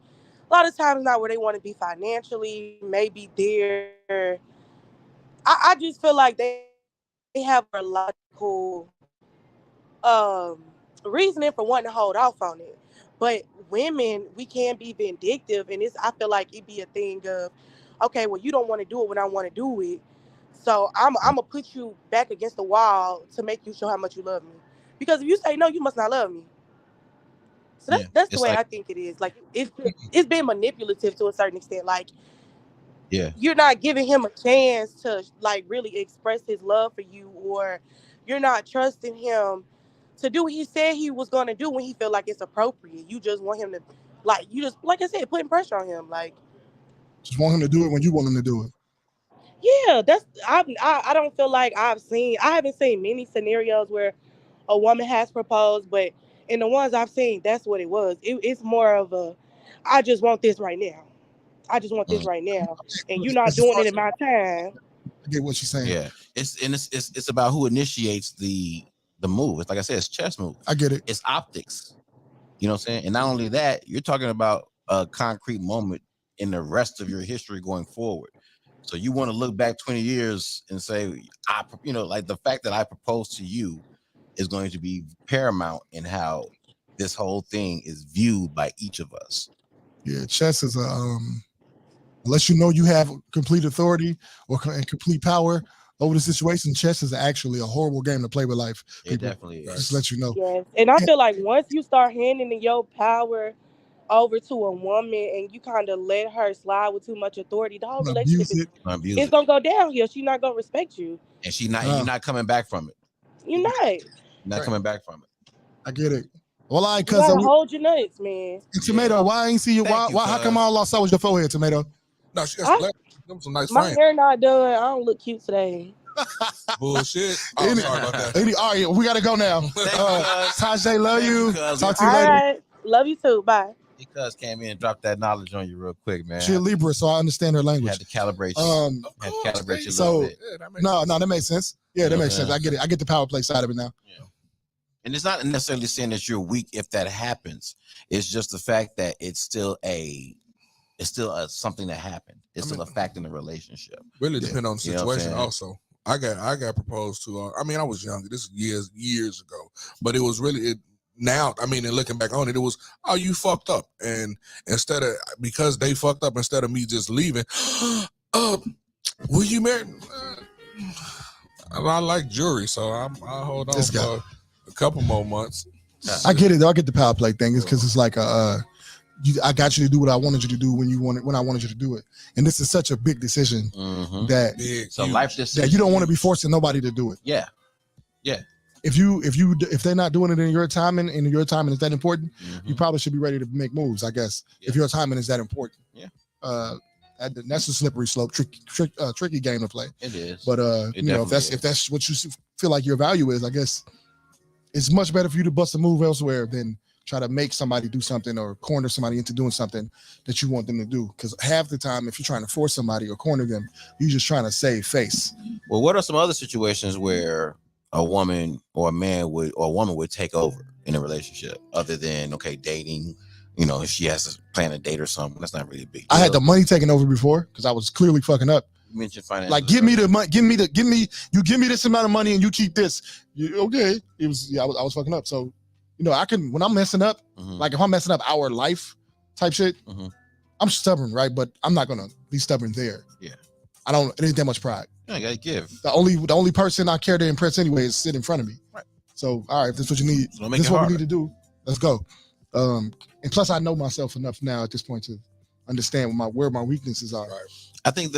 lot of times, not where they want to be financially, maybe they're, I just feel like they have a logical reasoning for wanting to hold off on it. But women, we can be vindictive, and I feel like it'd be a thing of, okay, well, you don't want to do it when I want to do it, so I'm gonna put you back against the wall to make you show how much you love me. Because if you say no, you must not love me. So that's the way I think it is. Like it's been manipulative to a certain extent. Like, you're not giving him a chance to like really express his love for you, or you're not trusting him to do what he said he was going to do when he feel like it's appropriate. You just want him to, like I said, putting pressure on him. Like, just want him to do it when you want him to do it. Yeah, I don't feel like I haven't seen many scenarios where a woman has proposed, but in the ones I've seen, that's what it was. It's more of a, I just want this right now. I just want this right now, and you're not doing it in my time. I get what she's saying. Yeah, it's about who initiates the move. It's like I said, it's chess move. I get it. It's optics. You know what I'm saying? And not only that, you're talking about a concrete moment in the rest of your history going forward. So you want to look back 20 years and say, like the fact that I proposed to you is going to be paramount in how this whole thing is viewed by each of us. Yeah, chess is unless you know you have complete authority and complete power over the situation, chess is actually a horrible game to play with life. It definitely is. Just let you know. Yes, and I feel like once you start handing your power over to a woman and you kind of let her slide with too much authority, the whole relationship is gonna go downhill. She's not gonna respect you, and you're not coming back from it. You're not Coming back from it. I get it. Well, you gotta hold your nuts, man. And Tomato, why I ain't see you? Why? How come all I saw was your forehead, Tomato? No, she got some nice my frame. hair not done. I don't look cute today. Bullshit. Oh, sorry about that. All right, we gotta go now. Tajay, love you. Talk to you all later. Right. Love you too. Bye. Because came in and dropped that knowledge on you real quick, man. She's a Libra, so I understand her language. Had to calibrate you. Had to calibrate you a little bit. No, that makes sense. Yeah, that makes sense. I get it. I get the power play side of it now. Yeah. And it's not necessarily saying that you're weak if that happens. It's just the fact that it's still something that happened. It's still a fact in the relationship. Really depend on the situation. Also, I got proposed to. I was young. This is years ago, but it was really now, I mean, and looking back on it, it was, oh, you fucked up. And because they fucked up, instead of me just leaving, will you marry? I like jewelry, so I'll hold on for a couple more months. I get it though. I get the power play thing. It's because it's like I got you to do what I wanted you to do when I wanted you to do it. And this is such a big decision that it's a life decision that you don't want to be forcing nobody to do it. Yeah. If they're not doing it in your timing, and your timing is that important, you probably should be ready to make moves, I guess. If your timing is that important. That's a slippery slope, tricky game to play. It is. But if that's what you feel like your value is, I guess it's much better for you to bust a move elsewhere than try to make somebody do something or corner somebody into doing something that you want them to do. Because half the time, if you're trying to force somebody or corner them, you're just trying to save face. Well, what are some other situations where a woman or a man would or a woman would take over in a relationship, other than dating? If she has to plan a date or something, that's not really a big deal. I had the money taken over before because I was clearly fucking up. You mentioned finance. Like, give me the money, you give me this amount of money and you keep this. Okay. It was, I was fucking up. So, I can, when I'm messing up, like if I'm messing up our life type shit, I'm stubborn, right? But I'm not going to be stubborn there. Yeah. It ain't that much pride. Yeah, I gotta give. The only person I care to impress anyway is sit in front of me. Right. So, all right, if that's what you need, So this is what we need to do. Let's go. And plus I know myself enough now at this point to understand where my weaknesses are. Right. I think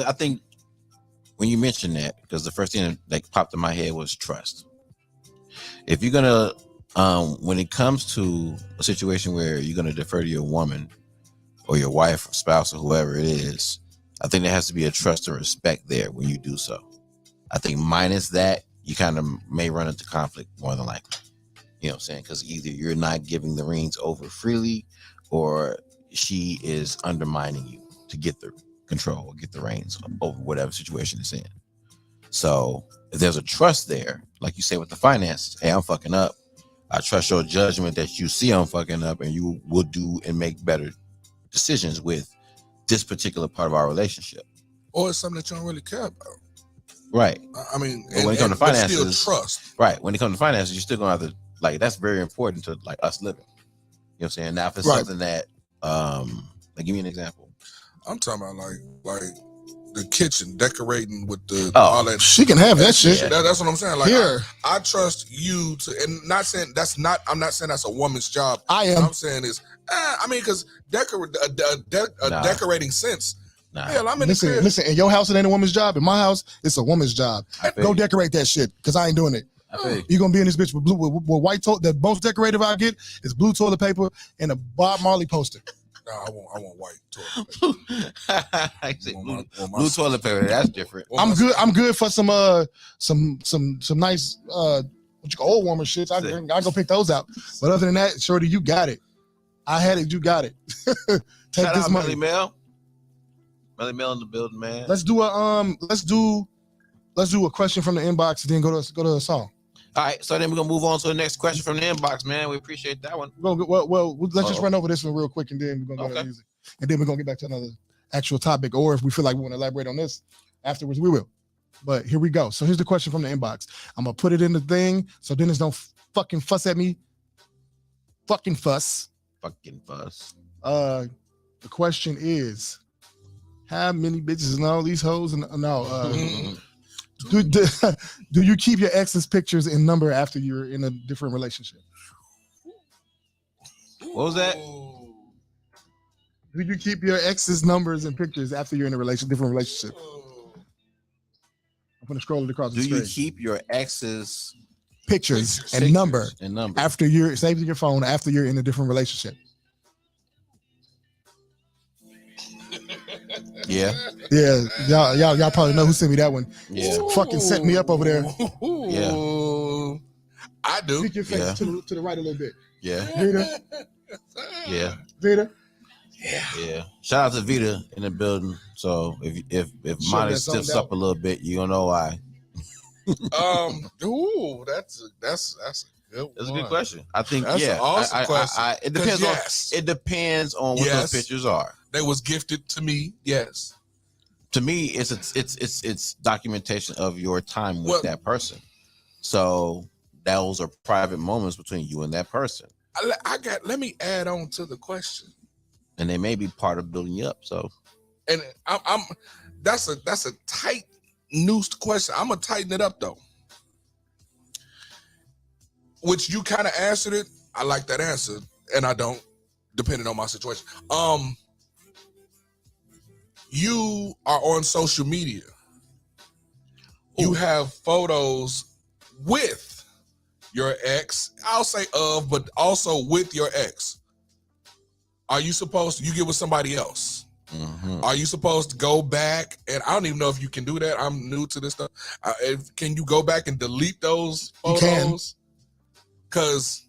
when you mentioned that, because the first thing that popped in my head was trust. If you're gonna, when it comes to a situation where you're gonna defer to your woman or your wife or spouse or whoever it is, I think there has to be a trust and respect there when you do so. I think minus that, you kind of may run into conflict more than likely. You know what I'm saying? Because either you're not giving the reins over freely, or she is undermining you to get the control or get the reins over whatever situation it's in. So if there's a trust there, like you say with the finances, hey, I'm fucking up. I trust your judgment that you see I'm fucking up, and you will do and make better decisions with this particular part of our relationship. Or it's something that you don't really care about. Right. I mean, when it comes to finances, still trust. Right. When it comes to finances, you're still gonna have to, like, that's very important to like us living. You know what I'm saying? Now if it's something that like, give me an example. I'm talking about like the kitchen, decorating with the all that. She can have that shit. That's what I'm saying. Like, here, I trust you to, and not saying that's not. I'm not saying that's a woman's job. I am. What I'm saying is, I mean, because decorating sense. Nah. Hell, I'm in the crib. Listen. In your house, it ain't a woman's job. In my house, it's a woman's job. Go decorate that shit, because I ain't doing it. You're gonna be in this bitch with blue, with white toilet. The most decorative I get is blue toilet paper and a Bob Marley poster. No, I want white toilet paper. I say blue toilet paper. That's different. I'm good for some nice old warmer shits. I go pick those out. But other than that, shorty, you got it. I had it. You got it. Take Shout this out money. Melly Mel in the building, man. Let's do a question from the inbox and then go to a song. All right, so then we're gonna move on to the next question from the inbox, man. We appreciate that one. Let's just run over this one real quick, and then we're gonna go to music, and then we're gonna get back to another actual topic. Or if we feel like we want to elaborate on this afterwards, we will. But here we go. So here's the question from the inbox. I'm gonna put it in the thing so Dennis don't fucking fuss at me. Fucking fuss. The question is, how many bitches and all these hoes and do you keep your ex's pictures and number after you're in a different relationship? What was that? Do you keep your ex's numbers and pictures after you're in a different relationship? I'm gonna scroll it across the screen. Do you keep your ex's pictures and number after you're saved in your phone after you're in a different relationship? Yeah. Y'all probably know who sent me that one. Yeah. Fucking set me up over there. Yeah. I do. Speak your face to the right a little bit. Yeah. Vita. Yeah. Vita. Yeah. Shout out to Vita in the building. So if mine stiffs up a little bit, you don't know why. That's a good one. That's a good question. I think that's an awesome question. It depends on what those pictures are. They was gifted to me. Yes. To me, it's documentation of your time with that person. So those are private moments between you and that person. Let me add on to the question. And they may be part of building you up. So, and that's a tight noosed question. I'm gonna tighten it up though. Which you kind of answered it. I like that answer, and I don't, depending on my situation. You are on social media. You have photos with your ex. I'll say of, but also with your ex. Are you supposed to, you get with somebody else? Mm-hmm. Are you supposed to go back? And I don't even know if you can do that. I'm new to this stuff. Can you go back and delete those photos? Because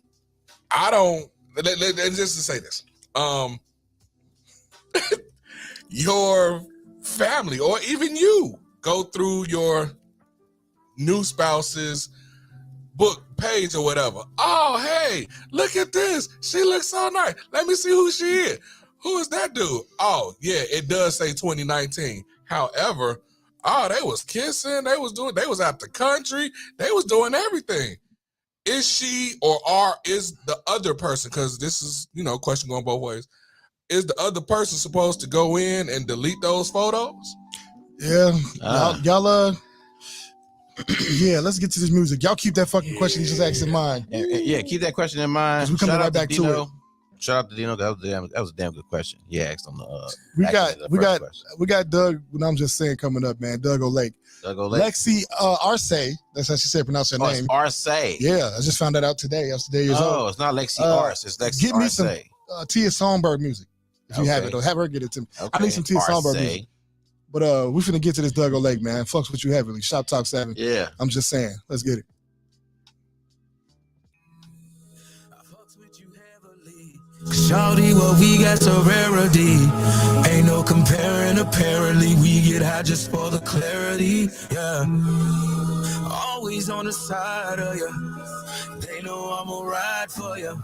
I don't, just to say this, your family or even you go through your new spouse's book page or whatever. Oh, hey, look at this. She looks so nice. Let me see who she is. Who is that dude? Oh, yeah, it does say 2019. However, they was kissing. They was out the country. They was doing everything. Is she is the other person, because this is, question going both ways. Is the other person supposed to go in and delete those photos? Yeah. Y'all yeah, let's get to this music. Y'all keep that fucking question you just asked in mind. Yeah, keep that question in mind. We're coming right back to it. Shout out to Dino. That was a damn good question. He asked on the. We got Doug. When I'm just saying coming up, man. Doug O'Lake. Lexi Arce. That's how she said pronounce her name. Arce. Yeah, I just found that out today. I was today years old. Oh, it's not Lexi Arce. It's Lexi Arce. Give me some Tia Songbird music if you have it, or have her get it to me. Okay. I need some Tia Songbird music. But we finna get to this Doug O'Lake, man. Fucks with you heavily. Shop Talk 7. Yeah. I'm just saying. Let's get it. Shawty, what we got's a rarity. Ain't no comparing, apparently. We get high just for the clarity. Yeah. Always on the side of you. They know I'm gonna ride for you.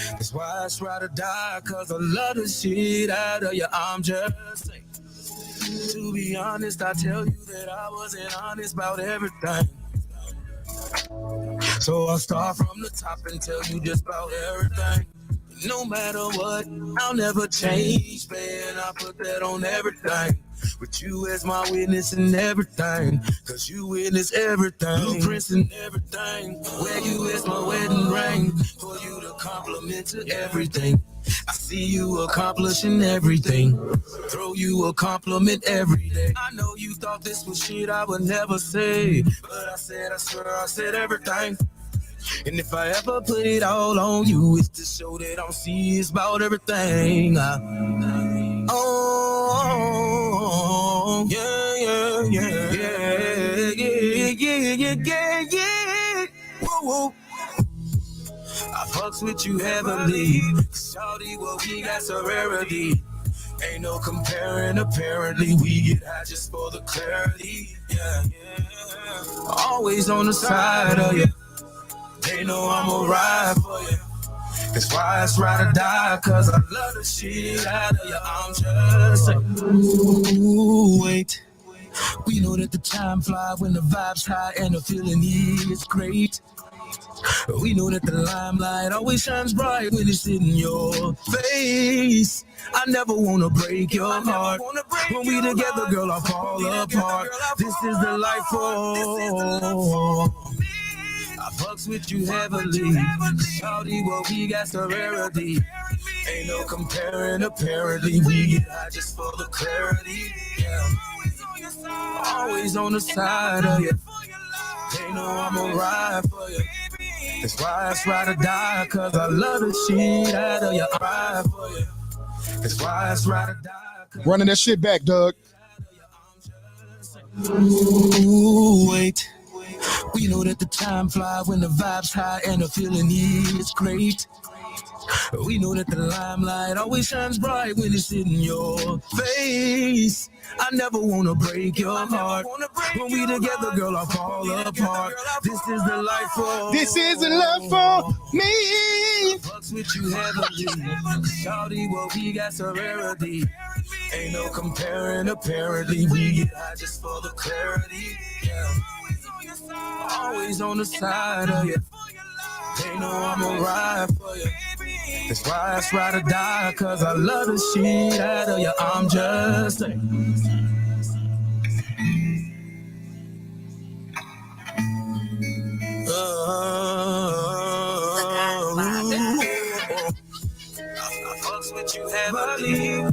That's why I try to die, cause I love the shit out of you. I'm just saying. To be honest, I tell you that I wasn't honest about everything. So I'll start from the top and tell you just about everything. No matter what, I'll never change, man. I put that on everything. With you as my witness and everything. Cause you witness everything. Blueprints and everything. Where you is my wedding ring. For you to compliment to everything. I see you accomplishing everything. Throw you a compliment every day. I know you thought this was shit I would never say. But I swear I said everything. And if I ever put it all on you, it's to show that I'm serious about everything. Oh, yeah. Whoa. I fucks with you heavily. Shawty, what we got's a rarity. Ain't no comparing, apparently. We get high just for the clarity. Yeah. Always on the side of you. They know I'm gonna ride for you. That's why it's ride or die, cause I love the shit out of you. I'm just saying. Ooh, wait. We know that the time flies when the vibe's high and the feeling is great. We know that the limelight always shines bright when it's in your face. I never wanna break your heart. When we together, girl, I'll fall apart. This is the life for I fucks with you heavily. Shawty, what we got's a rarity. Ain't no comparing, apparently. We get high just for the clarity. Yeah. Always on the side of you. They know I'm gonna ride for you. That's why it's ride or die, cause I love the shit out of you. I ride for you. That's why it's ride or die. Running that shit back, Doug. Ooh, wait. We know that the time flies when the vibe's high and the feeling is great. We know that the limelight always shines bright when it's in your face. I never wanna break your heart. When we together, girl, I'll fall apart. This is the life for This is the love for me. Fucks with you heavily. Shawty, what we got's a rarity. Ain't no comparing, apparently. We get high just for the clarity. Yeah. Always on the side of you. They know I'm gonna ride for you. That's why I try to die, cause I love the shit out of you. I'm just saying. I fucks with you heavily.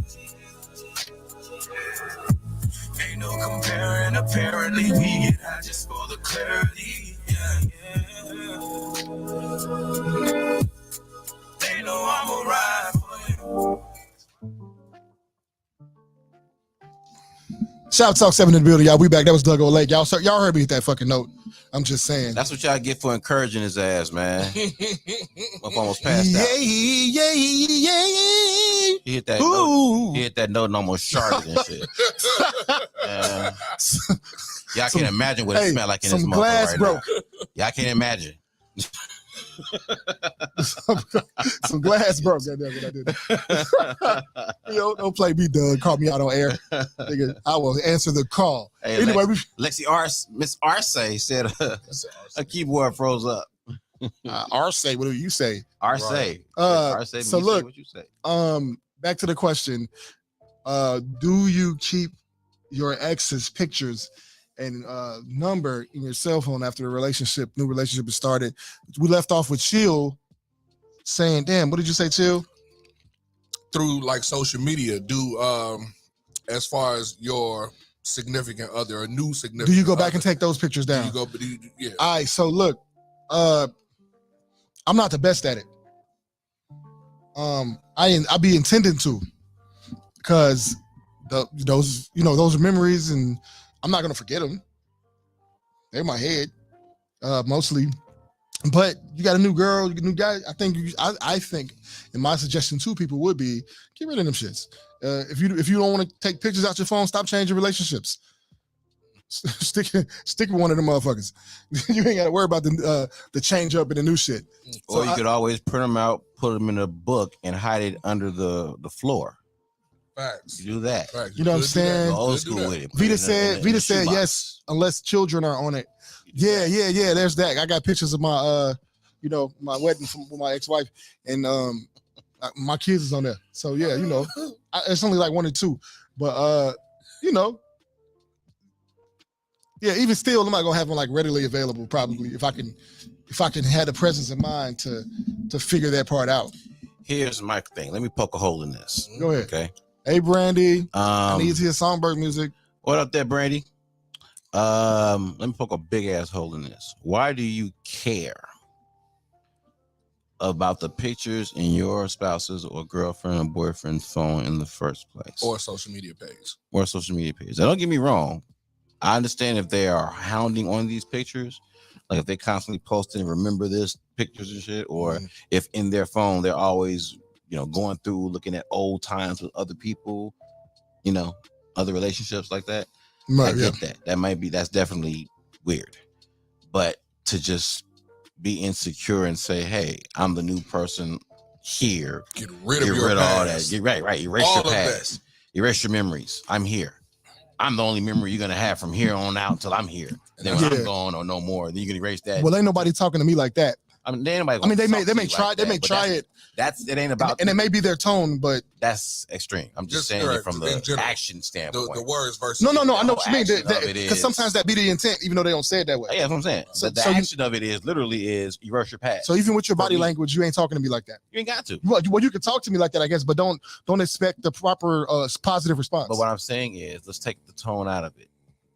Ain't no comparing, apparently we get high just for the clarity. Yeah, yeah. They know I'm a ride for you. Shop Talk 7 in the building, y'all. We back. That was Doug O'Lake. Y'all heard me hit that fucking note. I'm just saying. That's what y'all get for encouraging his ass, man. I'm almost passed out. He hit that note. He hit that note and almost sharded and shit. Y'all can't imagine what it smelled like in this motherfucker right broke. now. Y'all can't imagine. Some glass broke. That's what I did. Yo, don't play me, Doug. Call me out on air. Nigga, I will answer the call. Hey, anyway, Miss Arce said a keyboard froze up. Arce, what do you say? Arce. Arce. So look, what you say? Back to the question. Do you keep your ex's pictures and number in your cell phone after the new relationship is started? We left off with Chill saying, damn, what did you say, Chill? Through like social media, as far as your significant other, a new significant do you go back other, and take those pictures down? Yeah. All right, so look, I'm not the best at it. I be intending to, because those are memories, and I'm not gonna forget them. They're in my head, mostly. But you got a new girl, you got a new guy. I think, and my suggestion to people would be, get rid of them shits. If you don't want to take pictures out your phone, stop changing relationships. Stick with one of them motherfuckers. You ain't got to worry about the change up and the new shit. Or you could always print them out, put them in a book, and hide it under the floor. Facts. You do that. Facts. You know what I'm saying? Go old school with it. Vita said yes, unless children are on it. Yeah. There's that. I got pictures of my my wedding with my ex-wife, and my kids is on there. So yeah, it's only like 1 or 2, but yeah. Even still, I'm not gonna have them like readily available. Probably if I can have the presence of mind to figure that part out. Here's my thing. Let me poke a hole in this. Go ahead. Okay. Hey, Brandy. I need to hear Songbird music. What up there, Brandy? Let me poke a big ass hole in this. Why do you care about the pictures in your spouse's or girlfriend or boyfriend's phone in the first place? Or social media page. Now, don't get me wrong. I understand if they are hounding on these pictures, like if they constantly posting remember this pictures and shit, or if in their phone they're always going through looking at old times with other people, other relationships like that. Right, I get that. That's definitely weird. But to just be insecure and say, hey, I'm the new person here. Get rid of all that. Erase all your past. Erase your memories. I'm here. I'm the only memory you're gonna have from here on out until I'm here. And then when I'm gone or no more, then you can erase that. Well, ain't nobody talking to me like that. I mean, they may try it. It ain't about, and it may be their tone, but that's extreme. I'm just saying it from the action standpoint. The words versus no. I know what you mean. Because sometimes that be the intent, even though they don't say it that way. Yeah, that's what I'm saying. So the action of it is literally erase your past. So even with your body language, you ain't talking to me like that. You ain't got to. Well, you can talk to me like that, I guess, but don't expect the proper positive response. But what I'm saying is, let's take the tone out of it.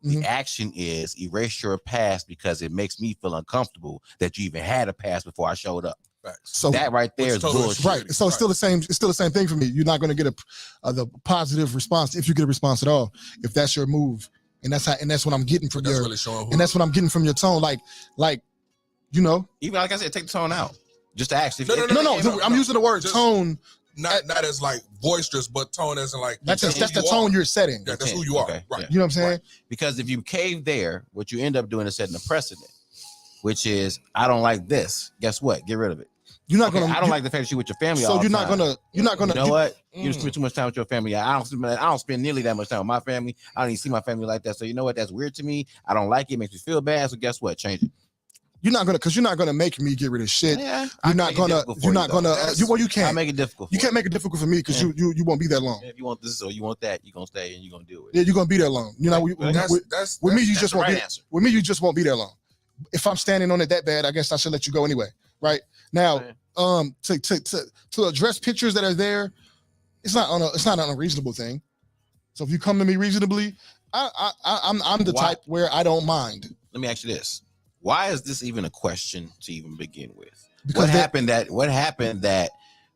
The action is erase your past because it makes me feel uncomfortable that you even had a past before I showed up. So that right there is bullshit. Right. So it's still the same. It's still the same thing for me. You're not going to get the positive response if you get a response at all. If that's your move, and that's what I'm getting from your. And that's what I'm getting from your tone. Like even like I said, take the tone out. Just ask. No. I'm using the word tone. Not as like boisterous, but tone as in like that's the tone you're setting. Yeah, that's who you are. Okay. Right. Yeah. You know what I'm saying? Right. Because if you cave there, what you end up doing is setting a precedent, which is I don't like this. Guess what? Get rid of it. You're not gonna. I don't like the fact that you're with your family. So all you're the not time. gonna. You're not gonna. You know what? You spend too much time with your family. I don't spend nearly that much time with my family. I don't even see my family like that. So you know what? That's weird to me. I don't like it. It makes me feel bad. So guess what? Change it. You're not gonna make me get rid of shit. Yeah, You're not gonna. You can't. I make it difficult. You can't make it difficult for me because you won't be that long. If you want this or you want that, you're gonna stay and you're gonna do it. Yeah, you're gonna be there long. You know, with me, you just won't be. With me, you just won't be there long. If I'm standing on it that bad, I guess I should let you go anyway. Right now, to address pictures that are there, it's not an unreasonable thing. So if you come to me reasonably, I'm the type where I don't mind. Let me ask you this. Why is this even a question to even begin with? Because what happened that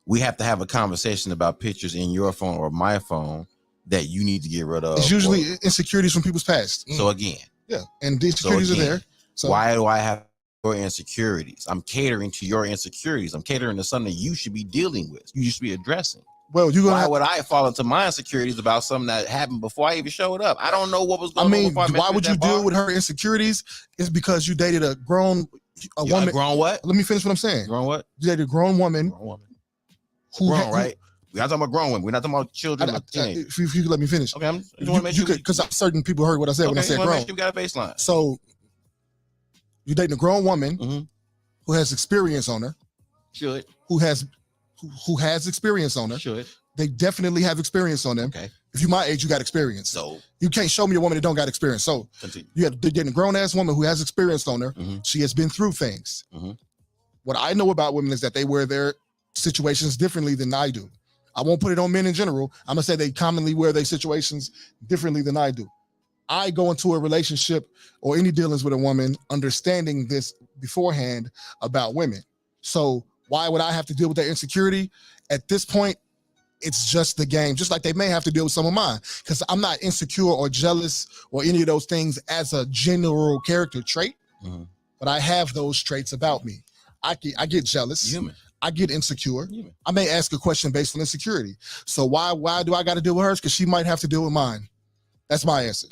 we have to have a conversation about pictures in your phone or my phone that you need to get rid of? It's usually insecurities from people's past. So again. Yeah. And the insecurities are there. So why do I have your insecurities? I'm catering to your insecurities. I'm catering to something you should be dealing with. You should be addressing. Well, why would I fall into my insecurities about something that happened before I even showed up? I don't know what was going on. Why would you deal with her insecurities? It's because you dated a woman. A grown what? Let me finish what I'm saying. Grown what? You dated a grown woman. Right? We're not talking about grown women. We're not talking about children or teenagers. If you let me finish. Okay, because certain people heard what I said when I said grown. You got a baseline. So you dating a grown woman who has experience on her. Who has experience on her. They definitely have experience on them. Okay. If you're my age, you got experience. So you can't show me a woman that don't got experience. So you're getting a grown-ass woman who has experience on her. She has been through things. What I know about women is that they wear their situations differently than I do. I won't put it on men in general. I'm going to say they commonly wear their situations differently than I do. I go into a relationship or any dealings with a woman understanding this beforehand about women. So why would I have to deal with that insecurity? At this point, it's just the game, just like they may have to deal with some of mine, because I'm not insecure or jealous or any of those things as a general character trait, but I have those traits about me. I get jealous. Human. I get insecure. I may ask a question based on insecurity. So why do I got to deal with hers? Because she might have to deal with mine. That's my answer.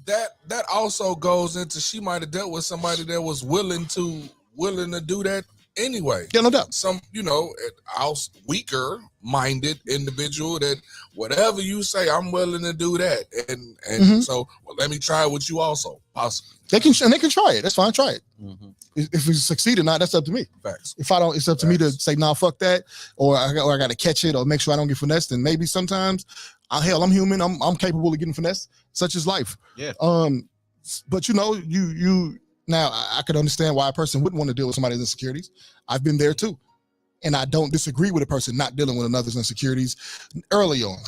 That also goes into she might have dealt with somebody that was willing to do that anyway. Yeah, no doubt. Some, weaker minded individual that whatever you say, I'm willing to do that. And so let me try it with you also, possibly. They can try it. That's fine. Try it. If we succeed or not, that's up to me. Facts. If I don't, it's up to me to say, nah, fuck that, or I got to catch it, or make sure I don't get finessed. And maybe sometimes, I'm human. I'm capable of getting finessed. Such is life. Yeah. But you now I could understand why a person wouldn't want to deal with somebody's insecurities. I've been there too, and I don't disagree with a person not dealing with another's insecurities early on.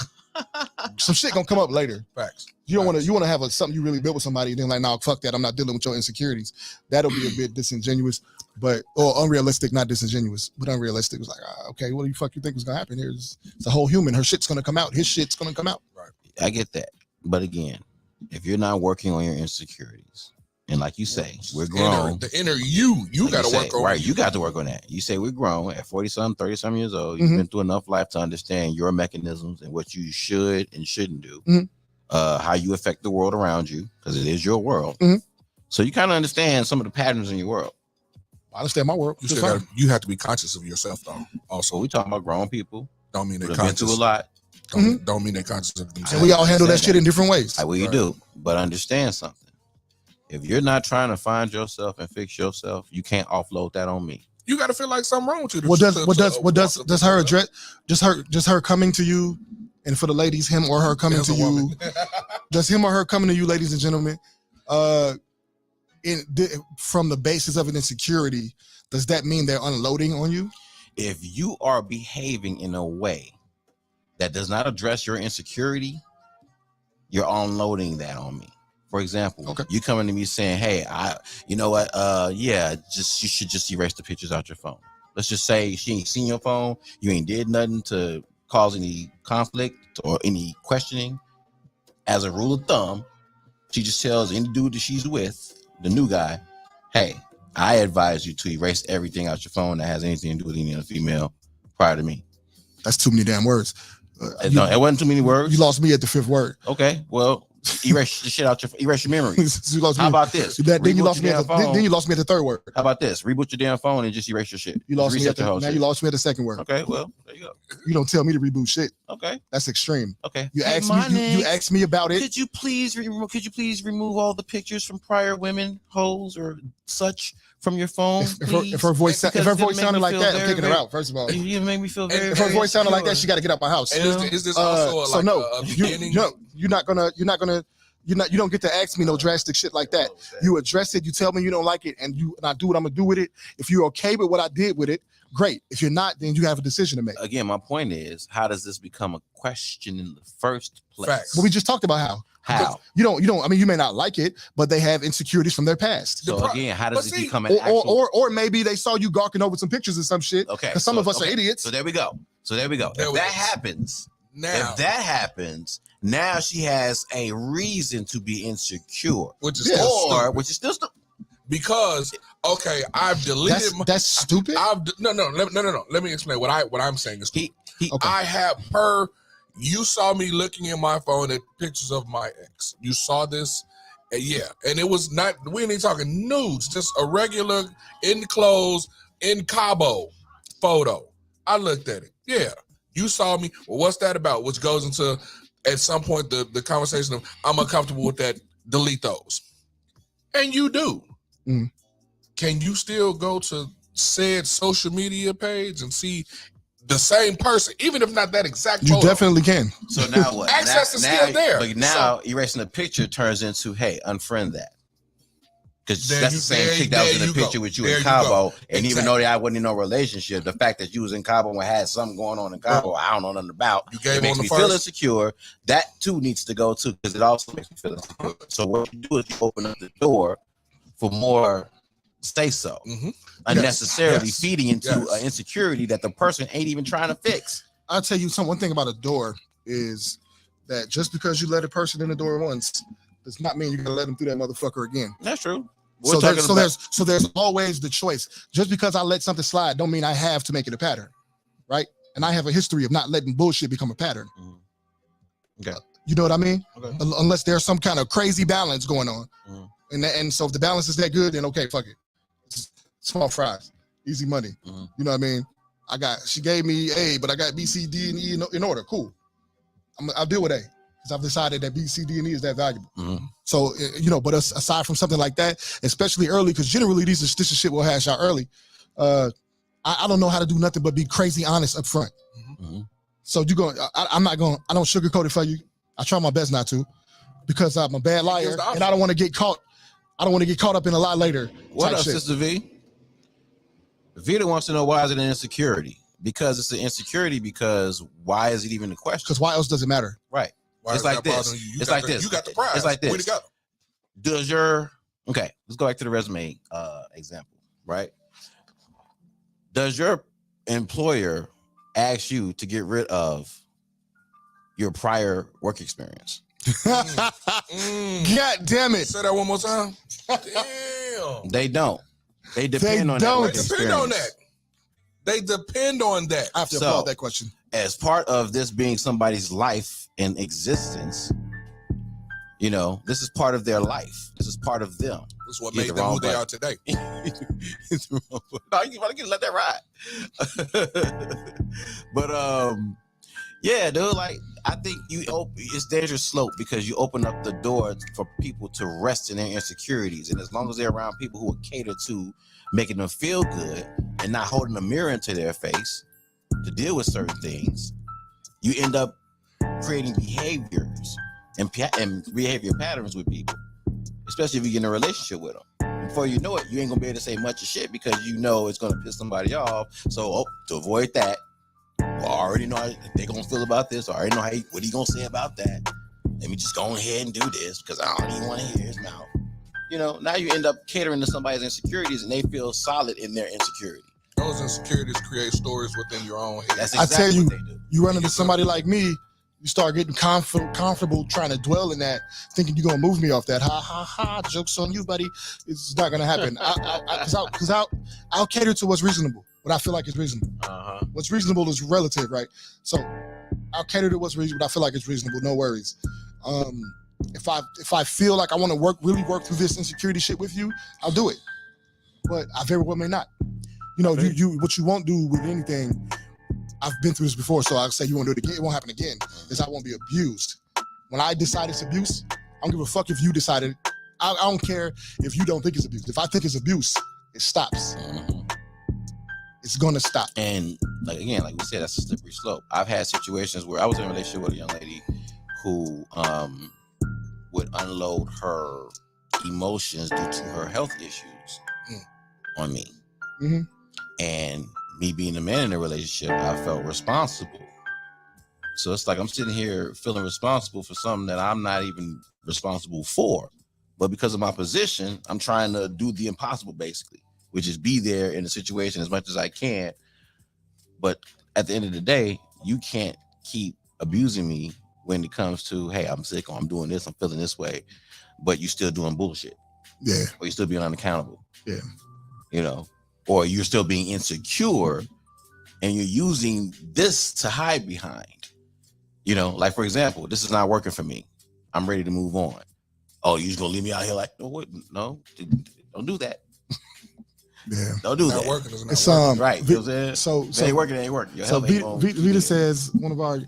Some shit gonna come up later. Facts. You don't want to have something you really built with somebody, and then like, no, fuck that. I'm not dealing with your insecurities. That'll be a bit disingenuous, or unrealistic. Not disingenuous, but unrealistic. It was like, okay, what do you think was gonna happen here? It's a whole human. Her shit's gonna come out. His shit's gonna come out. Right. I get that, but again, if you're not working on your insecurities, and like you say, we're grown. The inner you got to work on. Right, you got to work on that. You say we're grown at 40-some, 30-some years old. You've been through enough life to understand your mechanisms and what you should and shouldn't do. How you affect the world around you, because it is your world. So you kind of understand some of the patterns in your world. I understand my world. You have to be conscious of yourself, though. Also, we talking about grown people. Don't mean they're been conscious. through a lot. Don't mean they're conscious of themselves. And we all handle that shit in different ways. Well, you do, but understand something. If you're not trying to find yourself and fix yourself, you can't offload that on me. You got to feel like something wrong with you. Does her address? Just her coming to you, and for the ladies, him or her coming to you. Does him or her coming to you, ladies and gentlemen, from the basis of an insecurity, does that mean they're unloading on you? If you are behaving in a way that does not address your insecurity, you're unloading that on me. For example, you coming to me saying, "Hey, you know what? You should just erase the pictures out your phone." Let's just say she ain't seen your phone. You ain't did nothing to cause any conflict or any questioning. As a rule of thumb, she just tells any dude that she's with, the new guy, "Hey, I advise you to erase everything out your phone that has anything to do with any other female prior to me." That's too many damn words. No, it wasn't too many words. You lost me at the fifth word. Okay, well, Erase the shit out erase your memories. You lost How me. about this? Then you Reboot lost me your at the, damn phone. then you lost me at the third word. How about this? Reboot your damn phone and just erase your shit. You lost me Reset at the, your whole now shit. you lost me at the second word. Okay, well, there you go. You don't tell me to reboot shit. Okay. That's extreme. Okay. You Hey, asked me. You asked me about it. Could you please remove all the pictures from prior women, hoes, or such from your phone? If her voice sounded like that, I'm kicking her out. First of all, you make me feel very. If her voice sounded like that, she got to get out my house. And is this also so like no, a beginning? you don't get to ask me no drastic shit like that. You address it. You tell me you don't like it, and I do what I'm gonna do with it. If you're okay with what I did with it, great. If you're not, then you have a decision to make. Again, my point is, how does this become a question in the first place? Facts. Well, we just talked about how. How? You don't. I mean, you may not like it, but they have insecurities from their past. So again, how does it become an actual? Or maybe they saw you gawking over some pictures or some shit. Okay. Because some of us are idiots. So there we go. If that happens, now she has a reason to be insecure, Which is still stupid. Because okay, I've deleted. That's stupid. No. Let me explain what I'm saying is okay. I have her. You saw me looking in my phone at pictures of my ex. You saw this, yeah, and it was not. We ain't even talking nudes, just a regular in clothes in Cabo photo. I looked at it. Yeah, you saw me. Well, what's that about? Which goes into at some point the conversation of I'm uncomfortable with that. Delete those, and you do. Mm. Can you still go to said social media page and see the same person, even if not that exact photo? You definitely can. So now what? Access is still there. But now erasing the picture turns into, hey, unfriend that. Because that's the same chick that was in the picture with you in Cabo. And even though I wasn't in no relationship, the fact that you was in Cabo and had something going on in Cabo, I don't know nothing about. It makes me feel insecure. That too needs to go too, because it also makes me feel insecure. So what you do is you open up the door for more say-so. Unnecessarily feeding into an insecurity that the person ain't even trying to fix. I'll tell you one thing about a door is that just because you let a person in the door once does not mean you're gonna let them through that motherfucker again. That's true. So there's always the choice. Just because I let something slide don't mean I have to make it a pattern, right? And I have a history of not letting bullshit become a pattern. Okay. You know what I mean? Okay. Unless there's some kind of crazy balance going on. And so if the balance is that good, then okay, fuck it. Small fries, easy money. You know what I mean? She gave me A, but I got B, C, D, and E in order. Cool. I'll deal with A because I've decided that B, C, D, and E is that valuable. So, but aside from something like that, especially early, because generally this is shit we'll hash out early. I don't know how to do nothing but be crazy honest up front. So I don't sugarcoat it for you. I try my best not to because I'm a bad liar and I don't want to get caught. I don't want to get caught up in a lie later. What up, Sister V? Vita wants to know, why is it an insecurity? Because it's an insecurity because why is it even a question? Because why else does it matter? Right. It's like this. It's like this. You got the prize. It's like this. Way to go. Okay, let's go back to the resume example, right? Does your employer ask you to get rid of your prior work experience? God damn it. Say that one more time. Damn. They don't. They depend on that. They depend on that. I have to applaud that question. As part of this being somebody's life and existence, this is part of their life. This is part of them. This is what made them who they are today. No, you want to let that ride. But yeah, dude, like I think it's dangerous slope because you open up the door for people to rest in their insecurities, and as long as they're around people who will cater to making them feel good and not holding a mirror into their face to deal with certain things, you end up creating behaviors and behavior patterns with people, especially if you get in a relationship with them. Before you know it, you ain't gonna be able to say much of shit because it's gonna piss somebody off. So to avoid that, I already know how they're gonna feel about this. I already know what he gonna say about that. Let me just go ahead and do this because I don't even want to hear his mouth. Now you end up catering to somebody's insecurities and they feel solid in their insecurity. Those insecurities create stories within your own head. That's exactly I tell you, what they do. You run into somebody like me, you start getting comfortable trying to dwell in that, thinking you're gonna move me off that. Ha ha ha! Joke's on you, buddy. It's not gonna happen. Because I'll cater to what's reasonable. What I feel like is reasonable. What's reasonable is relative, right? So I'll cater to what's reasonable. I feel like it's reasonable. No worries. If I feel like I want to really work through this insecurity shit with you, I'll do it. But I very well may not. You know, you what you won't do with anything. I've been through this before, so I'll say you won't do it again. It won't happen again. Is I won't be abused. When I decide it's abuse, I don't give a fuck if you decided. I don't care if you don't think it's abuse. If I think it's abuse, it stops. It's gonna stop. And like again, like we said, that's a slippery slope. I've had situations where I was in a relationship with a young lady who would unload her emotions due to her health issues on me. Mm-hmm. And me being a man in a relationship, I felt responsible. So it's like I'm sitting here feeling responsible for something that I'm not even responsible for. But because of my position, I'm trying to do the impossible, basically, which is be there in the situation as much as I can. But at the end of the day, you can't keep abusing me when it comes to, hey, I'm sick, or I'm doing this, I'm feeling this way, but you're still doing bullshit. Yeah. Or you're still being unaccountable. Yeah. You know, or you're still being insecure and you're using this to hide behind. You know, like, for example, this is not working for me. I'm ready to move on. Oh, you just gonna leave me out here like, no, don't do that. Yeah. Don't do Not that. working is not It's working. Right. You know what I'm saying? So It ain't working, it ain't working. Your So health ain't gonna- Vita says, one of our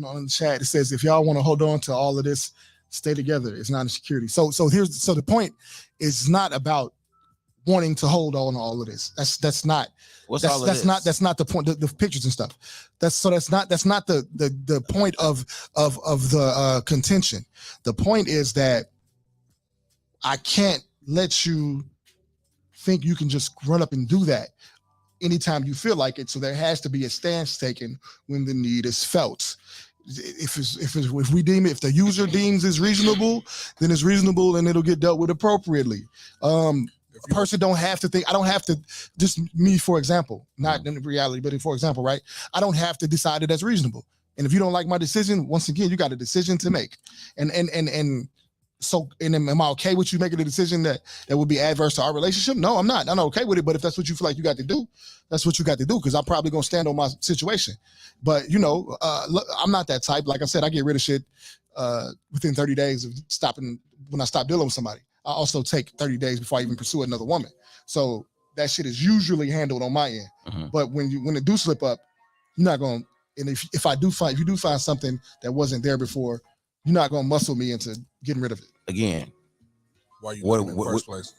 on the chat, it says, if y'all want to hold on to all of this, stay together. It's not insecurity. So the point is not about wanting to hold on to all of this. That's not that's not the point. The pictures and stuff. That's not the point of the contention. The point is that I can't let you think you can just run up and do that anytime you feel like it. So there has to be a stance taken when the need is felt. If the user deems it's reasonable, then it's reasonable and it'll get dealt with appropriately. A person don't have to think. I don't have to. Just me, for example, not in reality, but for example, right? I don't have to decide it as reasonable. And if you don't like my decision, once again, you got a decision to make. So am I okay with you making a decision that would be adverse to our relationship? No, I'm not. I'm not okay with it. But if that's what you feel like you got to do, that's what you got to do. Because I'm probably gonna stand on my situation. But look, I'm not that type. Like I said, I get rid of shit within 30 days of stopping. When I stop dealing with somebody, I also take 30 days before I even pursue another woman. So that shit is usually handled on my end. Mm-hmm. But when it do slip up, you're not gonna. And if you do find something that wasn't there before, you're not gonna muscle me into getting rid of it. Again, why you in the first place?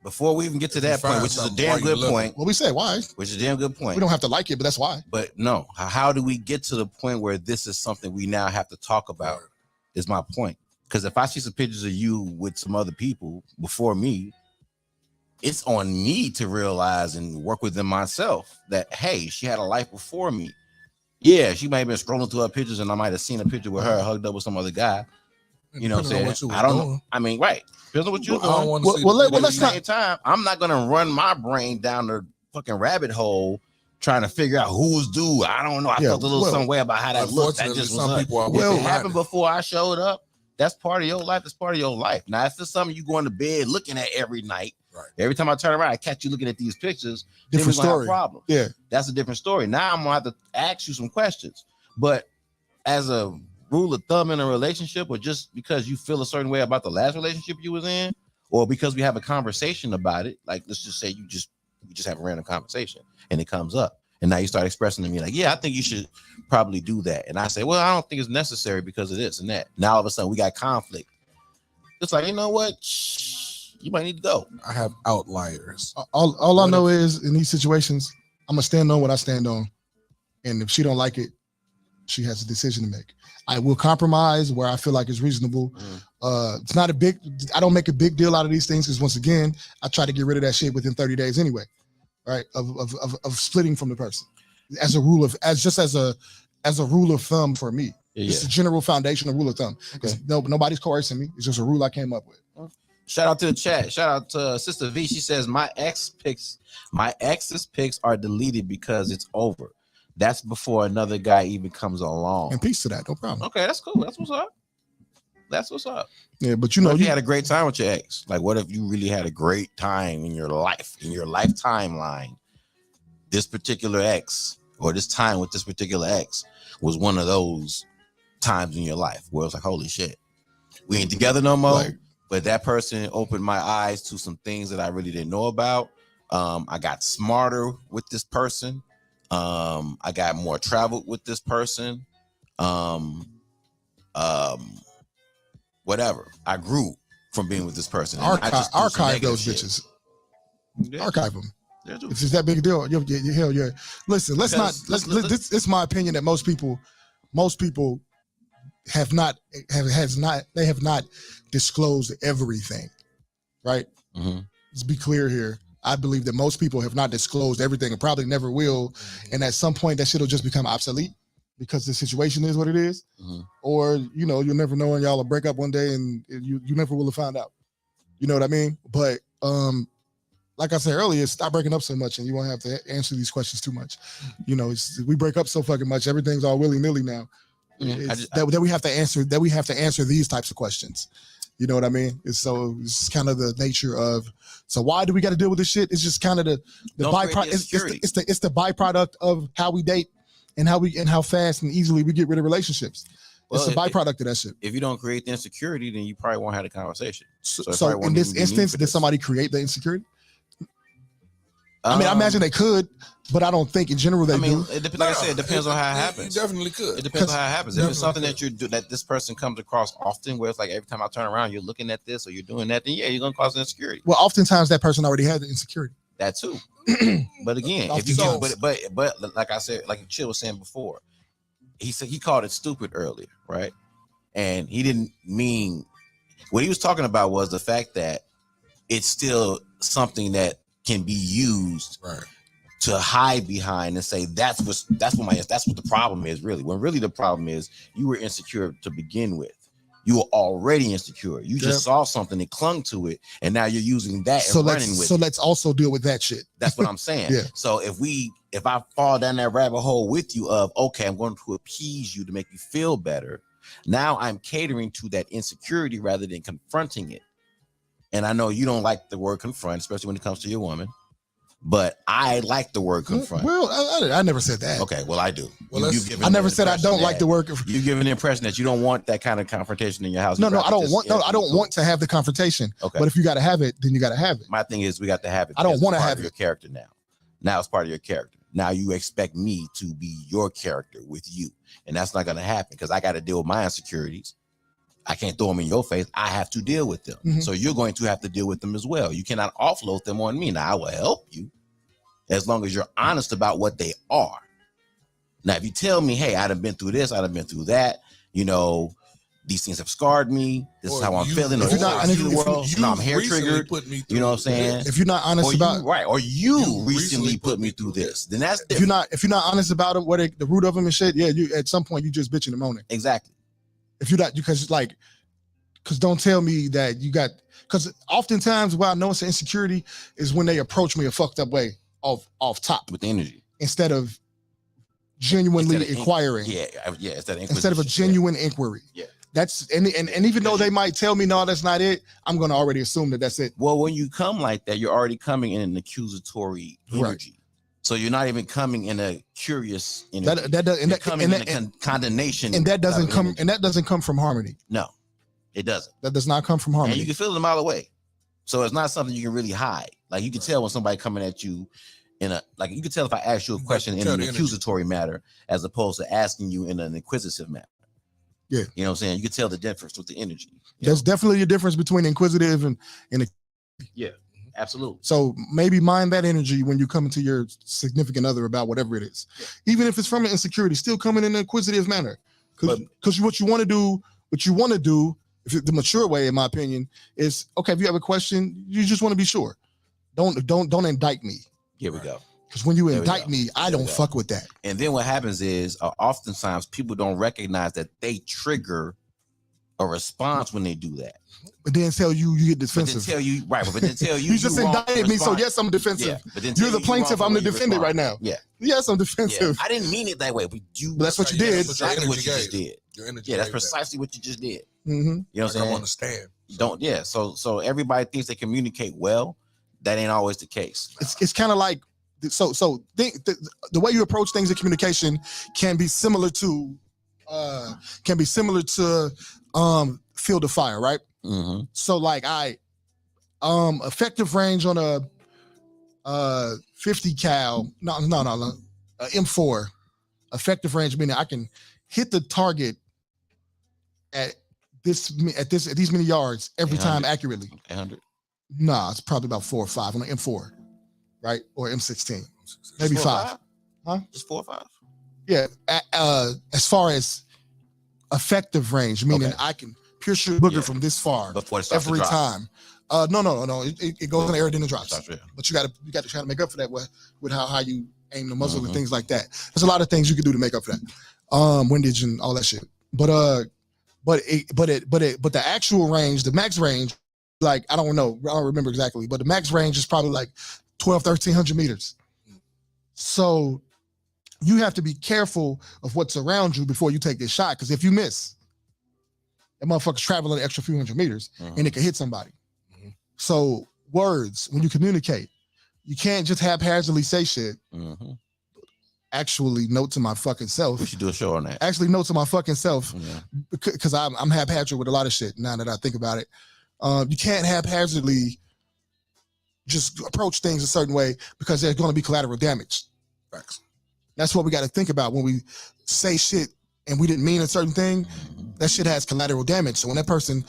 Before we even get to that point, which is a damn good point. Well, we say why, which is a damn good point. We don't have to like it, but that's why. But no, how do we get to the point where this is something we now have to talk about? Is my point. Because if I see some pictures of you with some other people before me, it's on me to realize and work within myself that, hey, she had a life before me. Yeah, she might have been scrolling through her pictures and I might have seen a picture with her hugged up with some other guy. You know what I'm saying? I don't know. I mean, right. Depends on what you're doing. Let's not. Time, I'm not going to run my brain down the fucking rabbit hole trying to figure out who was due. I don't know. I felt a little some way about how that looked. That just was it happened before I showed up. That's part of your life. That's part of your life. Now, if it's something you go into bed looking at every night, every time I turn around, I catch you looking at these pictures. Different story. Problem. Yeah, that's a different story. Now I'm gonna have to ask you some questions. But as a rule of thumb in a relationship, or just because you feel a certain way about the last relationship you was in, or because we have a conversation about it, like let's just say we just have a random conversation and it comes up, and now you start expressing to me like, yeah, I think you should probably do that, and I say, well, I don't think it's necessary because of this and that. Now all of a sudden we got conflict. It's like, you know what? You might need to go. I have outliers. All I know is in these situations, I'm gonna stand on what I stand on, and if she don't like it, she has a decision to make. I will compromise where I feel like it's reasonable. It's not I don't make a big deal out of these things because once again, I try to get rid of that shit within 30 days anyway, right? Of splitting from the person, as a rule of thumb for me. Yeah. It's a general foundational rule of thumb. Okay. Nobody's coercing me. It's just a rule I came up with. Shout out to the chat. Shout out to Sister V. She says my ex's pics are deleted because it's over. That's before another guy even comes along. And peace to that, no problem. Okay, that's cool. That's what's up. Yeah, but you had a great time with your ex. Like, what if you really had a great time in your life, in your life timeline? This particular ex, or this time with this particular ex, was one of those times in your life where it's like, holy shit. We ain't together no more. Like, but that person opened my eyes to some things that I really didn't know about. I got smarter with this person. I got more traveled with this person. Whatever. I grew from being with this person. Archive those bitches. Yeah. Archive them. If it's that big a deal, hell yeah. Listen, this is my opinion that most people have not disclosed everything, right? Mm-hmm. Let's be clear here. I believe that most people have not disclosed everything and probably never will. And at some point that shit will just become obsolete because the situation is what it is. Mm-hmm. Or, you'll never know and y'all will break up one day and you never will have found out. You know what I mean? But like I said earlier, stop breaking up so much and you won't have to answer these questions too much. We break up so fucking much. Everything's all willy-nilly now. That we have to answer these types of questions. You know what I mean? It's kind of the nature of. So why do we got to deal with this shit? It's just kind of the byproduct. It's the byproduct of how we date and how fast and easily we get rid of relationships. Well, it's a byproduct of that shit. If you don't create the insecurity, then you probably won't have the conversation. So in this instance, did somebody create the insecurity? I mean, I imagine they could, but I don't think in general they do. Like I said, it depends on how it happens. You definitely could. It depends on how it happens. If it's something that this person comes across often, where it's like every time I turn around, you're looking at this or you're doing that, then yeah, you're gonna cause insecurity. Well, oftentimes that person already had the insecurity. That too. But again, but like I said, like Chill was saying before, he said he called it stupid earlier, right? And he didn't mean what he was talking about was the fact that it's still something that can be used to hide behind and say that's what the problem is, really. When really the problem is you were insecure to begin with. You were already insecure. You just saw something and clung to it, and now you're using that and running with it. So let's also deal with that shit. That's what I'm saying. Yeah. So if I fall down that rabbit hole with you of, okay, I'm going to appease you to make you feel better. Now I'm catering to that insecurity rather than confronting it. And I know you don't like the word confront, especially when it comes to your woman. But I like the word confront. Well, I never said that. Okay, well, I do. Well, I never said I don't like the word. You give an impression that you don't want that kind of confrontation in your house. No, I don't want to have the confrontation. Okay. But if you got to have it, then you got to have it. My thing is we got to have it. I don't want to have your character now. Now it's part of your character. Now you expect me to be your character with you. And that's not going to happen because I got to deal with my insecurities. I can't throw them in your face. I have to deal with them. Mm-hmm. So you're going to have to deal with them as well. You cannot offload them on me. Now I will help you as long as you're honest about what they are. Now, if you tell me, hey, I've been through this, I've been through that, these things have scarred me. This is how I'm feeling. I'm hair triggered. You know what I'm saying? If you're not honest about it, or you recently put me through this, then that's different. If you're not honest about it, the root of them and shit, yeah, you at some point you just bitching and moaning. Exactly. If you're not, because don't tell me that you got, because oftentimes what I know it's an insecurity is when they approach me a fucked up way off top with the energy instead of genuinely inquiring. Instead of a genuine inquiry. Yeah. That's and even though they might tell me no, that's not it, I'm gonna already assume that that's it. Well, when you come like that, you're already coming in an accusatory energy. Right. So you're not even coming in a curious energy. Condemnation. And that doesn't come from harmony. No, it doesn't. That does not come from harmony. And you can feel it a mile away. So it's not something you can really hide. Like you can tell when somebody coming at you you can tell if I ask you a question in an accusatory matter as opposed to asking you in an inquisitive manner. Yeah. You know what I'm saying? You can tell the difference with the energy. There's definitely a difference between inquisitive and yeah, absolutely. So maybe mind that energy when you come into your significant other about whatever it is. Yeah. Even if it's from an insecurity, still come in an inquisitive manner. Because what you want to do, if the mature way, in my opinion, is okay, if you have a question, you just want to be sure. Don't indict me. Here we go. Because when you indict me, I don't fuck with that. And then what happens is oftentimes people don't recognize that they trigger a response when they do that. But then tell you get defensive. But then tell you you just indicted me, so yes, I'm defensive. Yeah, but then you're the plaintiff, I'm the defendant right now. Yeah. Yes, I'm defensive. Yeah. I didn't mean it that way, but that's what you did. That's exactly what you just did. That's precisely what you just did. Mm-hmm. You know what I'm saying? I understand. So everybody thinks they communicate well. That ain't always the case. It's kind of like the way you approach things in communication can be similar to can be similar to field of fire, right? Mm-hmm. So like effective range on a 50 cal, no, M4. Effective range meaning I can hit the target at these many yards every time accurately. 800. Nah, it's probably about 4 or 5 on the M4, right? Or M16, maybe 5. Huh? Just 4 or 5. Yeah. As far as effective range, meaning I can pierce your booger from this far every time. No. It goes on the air, then it drops. But you got to try to make up for that with how you aim the muzzle and things like that. There's a lot of things you can do to make up for that. Windage and all that shit. But the actual range, the max range, like I don't remember exactly, but the max range is probably like 1,300 meters. So you have to be careful of what's around you before you take this shot, because if you miss, that motherfucker's traveling an extra few hundred meters and it can hit somebody. So words, when you communicate, you can't just haphazardly say shit. Actually, note to my fucking self. We should do a show on that. Actually, note to my fucking self, because I'm haphazard with a lot of shit now that I think about it. You can't haphazardly just approach things a certain way because there's going to be collateral damage. Facts. That's what we got to think about when we say shit and we didn't mean a certain thing. That shit has collateral damage. So when that person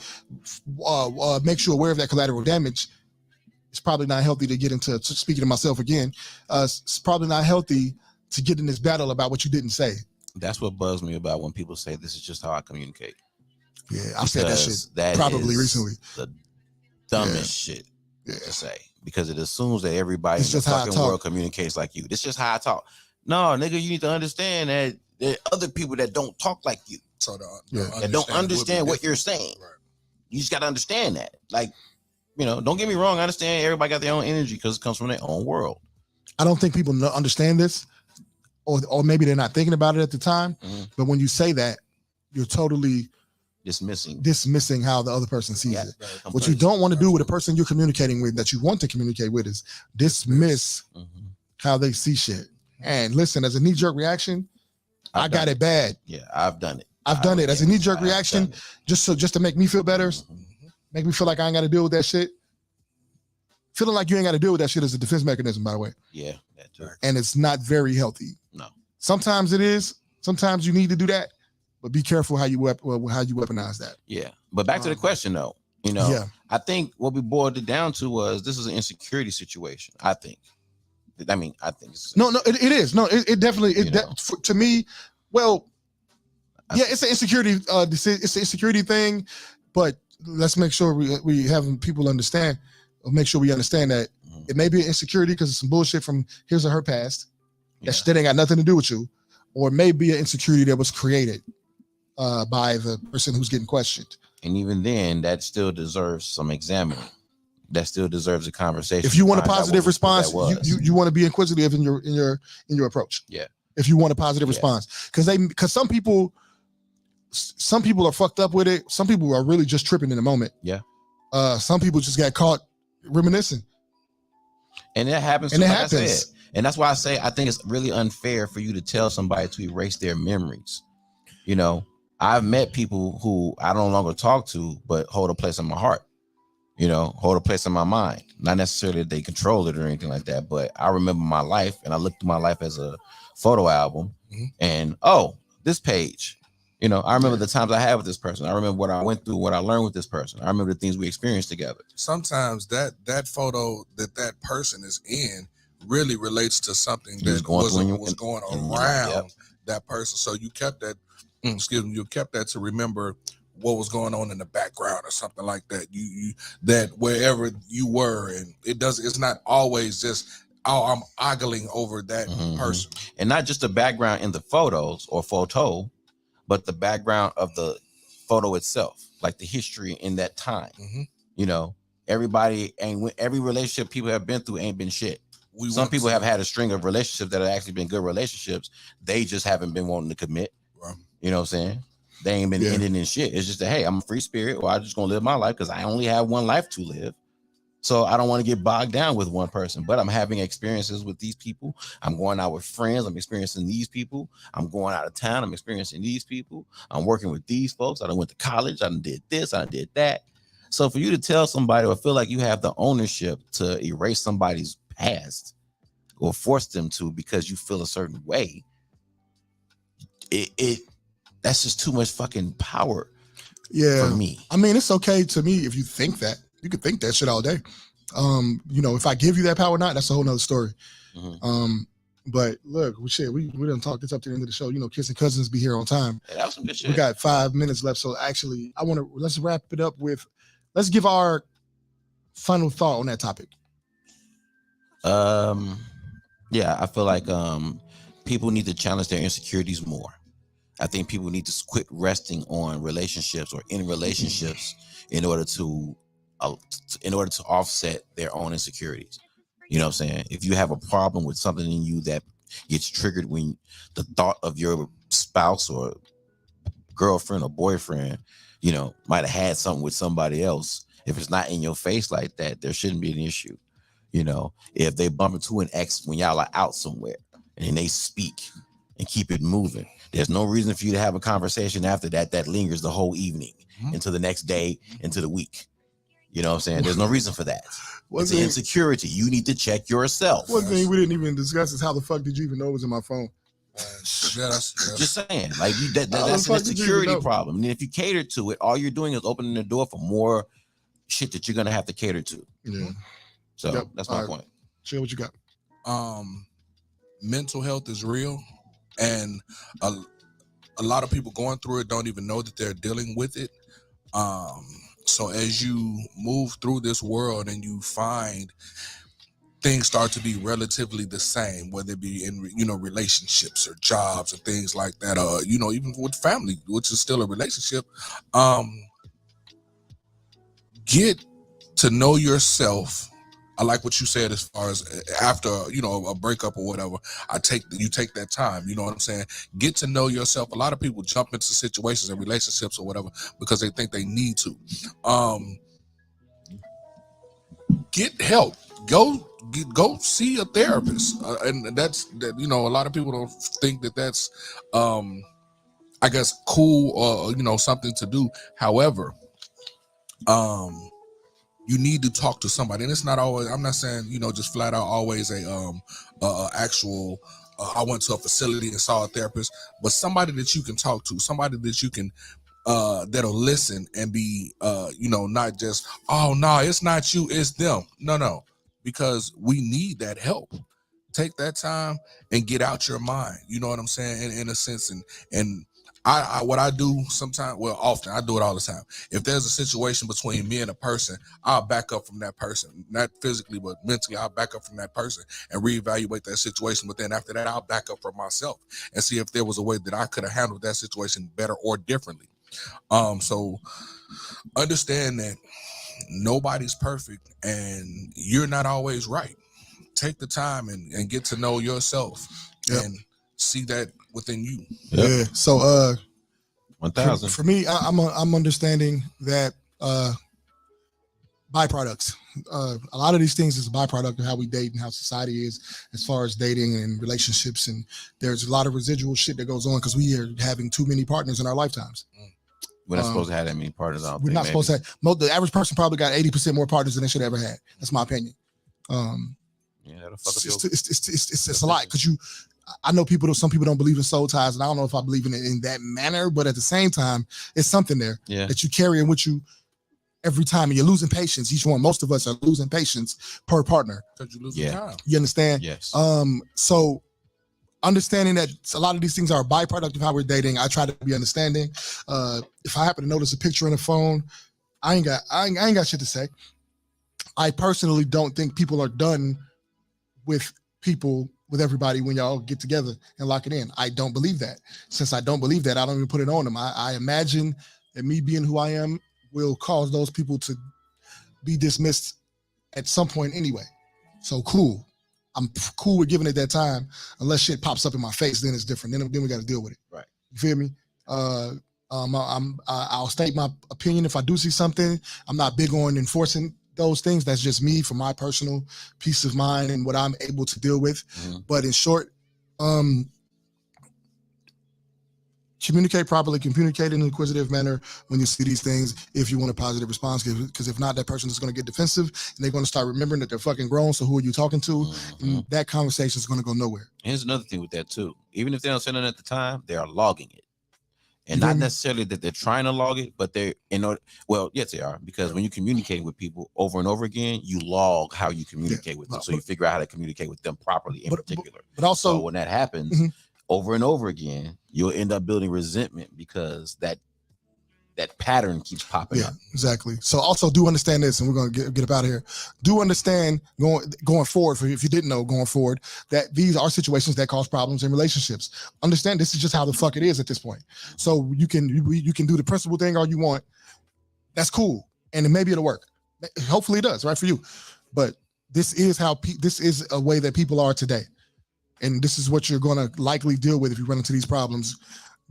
makes you aware of that collateral damage, it's probably not healthy to get into, speaking to myself again, it's probably not healthy to get in this battle about what you didn't say. That's what bugs me about when people say this is just how I communicate. Yeah, I've said that shit probably recently. The dumbest shit to say, because it assumes that everybody in the fucking world communicates like you. This is just how I talk. No, nigga, you need to understand that there are other people that don't talk like you. So that don't understand what you're saying. Right. You just got to understand that. Like, don't get me wrong. I understand everybody got their own energy because it comes from their own world. I don't think people understand this, or maybe they're not thinking about it at the time. But when you say that, you're totally dismissing how the other person sees it. What you don't want to do with the person you're communicating with, that you want to communicate with, is dismiss how they see shit. And listen, as a knee-jerk reaction, I got it bad. Yeah, I've done it. I've done it as a knee-jerk reaction, just to make me feel better, make me feel like I ain't got to deal with that shit. Feeling like you ain't got to deal with that shit is a defense mechanism, by the way. Yeah, that too. And it's not very healthy. No. Sometimes it is. Sometimes you need to do that, but be careful how you weaponize that. Yeah, but back to the question though. I think what we boiled it down to was this is an insecurity situation. I think it's it is. No, it definitely to me. Well, it's an insecurity. It's an insecurity thing, but let's make sure we have people understand. Or make sure we understand that it may be an insecurity because it's some bullshit from his or her past that ain't got nothing to do with you, or it may be an insecurity that was created by the person who's getting questioned. And even then, that still deserves some examining. That still deserves a conversation. If you want a positive response, you want to be inquisitive in your approach. Yeah. If you want a positive response, because some people are fucked up with it. Some people are really just tripping in the moment. Yeah. Some people just got caught reminiscing. And that happens. And it happens. And that's why I say I think it's really unfair for you to tell somebody to erase their memories. I've met people who I no longer talk to, but hold a place in my heart. Hold a place in my mind. Not necessarily that they control it or anything like that, but I remember my life, and I looked through my life as a photo album, and this page. I remember the times I had with this person. I remember what I went through, what I learned with this person. I remember the things we experienced together. Sometimes that photo that person is in really relates to something that was going around that person. So you kept that. You kept that to remember what was going on in the background or something like that. You that wherever you were, and it's not always just I'm ogling over that person, and not just the background in the photos or photo, but the background of the photo itself, like the history in that time. Everybody every relationship people have been through ain't been shit. Some people have had a string of relationships that have actually been good relationships. They just haven't been wanting to commit. Right. You know what I'm saying? They ain't been ending in shit. It's just that, hey, I'm a free spirit, or I'm just gonna live my life because I only have one life to live. So I don't want to get bogged down with one person, but I'm having experiences with these people. I'm going out with friends. I'm experiencing these people. I'm going out of town. I'm experiencing these people. I'm working with these folks. I done went to college. I done did this. I done did that. So for you to tell somebody or feel like you have the ownership to erase somebody's past or force them to because you feel a certain way, it that's just too much fucking power. Yeah, for me. I mean, it's okay to me if you think that. You could think that shit all day. If I give you that power or not, that's a whole nother story. Mm-hmm. But look, we done talked this up to the end of the show. Kissing cousins be here on time. Yeah, that was some good shit. We got 5 minutes left, so actually, let's wrap it up with, let's give our final thought on that topic. Yeah, I feel like people need to challenge their insecurities more. I think people need to quit resting on relationships or in relationships in order to offset their own insecurities. You know what I'm saying? If you have a problem with something in you that gets triggered when the thought of your spouse or girlfriend or boyfriend, might have had something with somebody else, if it's not in your face like that, there shouldn't be an issue. If they bump into an ex when y'all are out somewhere and then they speak and keep it moving, there's no reason for you to have a conversation after that lingers the whole evening into the next day, into the week. You know what I'm saying? There's no reason for that. It's an insecurity. You need to check yourself. One thing we didn't even discuss is how the fuck did you even know it was in my phone? Just saying, like that's an insecurity problem. And if you cater to it, all you're doing is opening the door for more shit that you're gonna have to cater to. Yeah. So that's my point. Chill, what you got? Mental health is real, and a lot of people going through it don't even know that they're dealing with it. So as you move through this world and you find things start to be relatively the same, whether it be in relationships or jobs or things like that, even with family, which is still a relationship, get to know yourself. I like what you said as far as after, a breakup or whatever, you take that time, you know what I'm saying? Get to know yourself. A lot of people jump into situations and relationships or whatever because they think they need to. Get help. Go see a therapist. And that's, a lot of people don't think that that's, I guess, cool or, something to do. However, you need to talk to somebody, and it's not always. I'm not saying just flat out always a actual. I went to a facility and saw a therapist, but somebody that you can talk to, somebody that you can that'll listen and be not just, oh no, it's not you, it's them. No, because we need that help. Take that time and get out your mind. You know what I'm saying? In a sense, and I what I do sometimes, often, I do it all the time. If there's a situation between me and a person, I'll back up from that person, not physically, but mentally. I'll back up from that person and reevaluate that situation. But then after that, I'll back up from myself and see if there was a way that I could have handled that situation better or differently. So understand that nobody's perfect and you're not always right. Take the time and get to know yourself and see that within you. Yeah. So 1,000 for me, I'm understanding that byproducts. A lot of these things is a byproduct of how we date and how society is as far as dating and relationships. And there's a lot of residual shit that goes on because we are having too many partners in our lifetimes. We're not supposed to have that many partners. We're not supposed to have. The average person probably got 80% more partners than they should have ever had. That's my opinion. That'll fuck up it's a lot because I know some people don't believe in soul ties, and I don't know if I believe in it in that manner, but at the same time, it's something there that you carry in with you every time, and you're losing patience. Most of us are losing patience per partner. Because you're losing time. You understand? Yes. So understanding that a lot of these things are a byproduct of how we're dating, I try to be understanding. If I happen to notice a picture on the phone, I ain't got shit to say. I personally don't think people are done with everybody when y'all get together and lock it in. I don't believe that. Since I don't believe that, I don't even put it on them. I imagine that me being who I am will cause those people to be dismissed at some point anyway. So cool. I'm cool with giving it that time unless shit pops up in my face, then it's different. Then we got to deal with it. Right. You feel me? I'll state my opinion if I do see something. I'm not big on enforcing those things. That's just me for my personal peace of mind and what I'm able to deal with. But in short, communicate properly, communicate in an inquisitive manner when you see these things if you want a positive response, because if not, that person is going to get defensive and they're going to start remembering that they're fucking grown, so who are you talking to? And that conversation is going to go nowhere. Here's another thing with that too. Even if they don't say nothing at the time, they are logging it. And not necessarily that they're trying to log it, but they're well, yes, they are, because when you communicate with people over and over again, you log how you communicate with them. So you figure out how to communicate with them properly in particular. But also, so when that happens over and over again, you'll end up building resentment because that pattern keeps popping up. Exactly. So also do understand this, and we're going to get up out of here. Do understand going forward, if you didn't know, going forward, that these are situations that cause problems in relationships. Understand this is just how the fuck it is at this point. So you can do the principal thing all you want. That's cool, and then maybe it'll work. Hopefully it does, right, for you. But this is this is a way that people are today, and this is what you're going to likely deal with if you run into these problems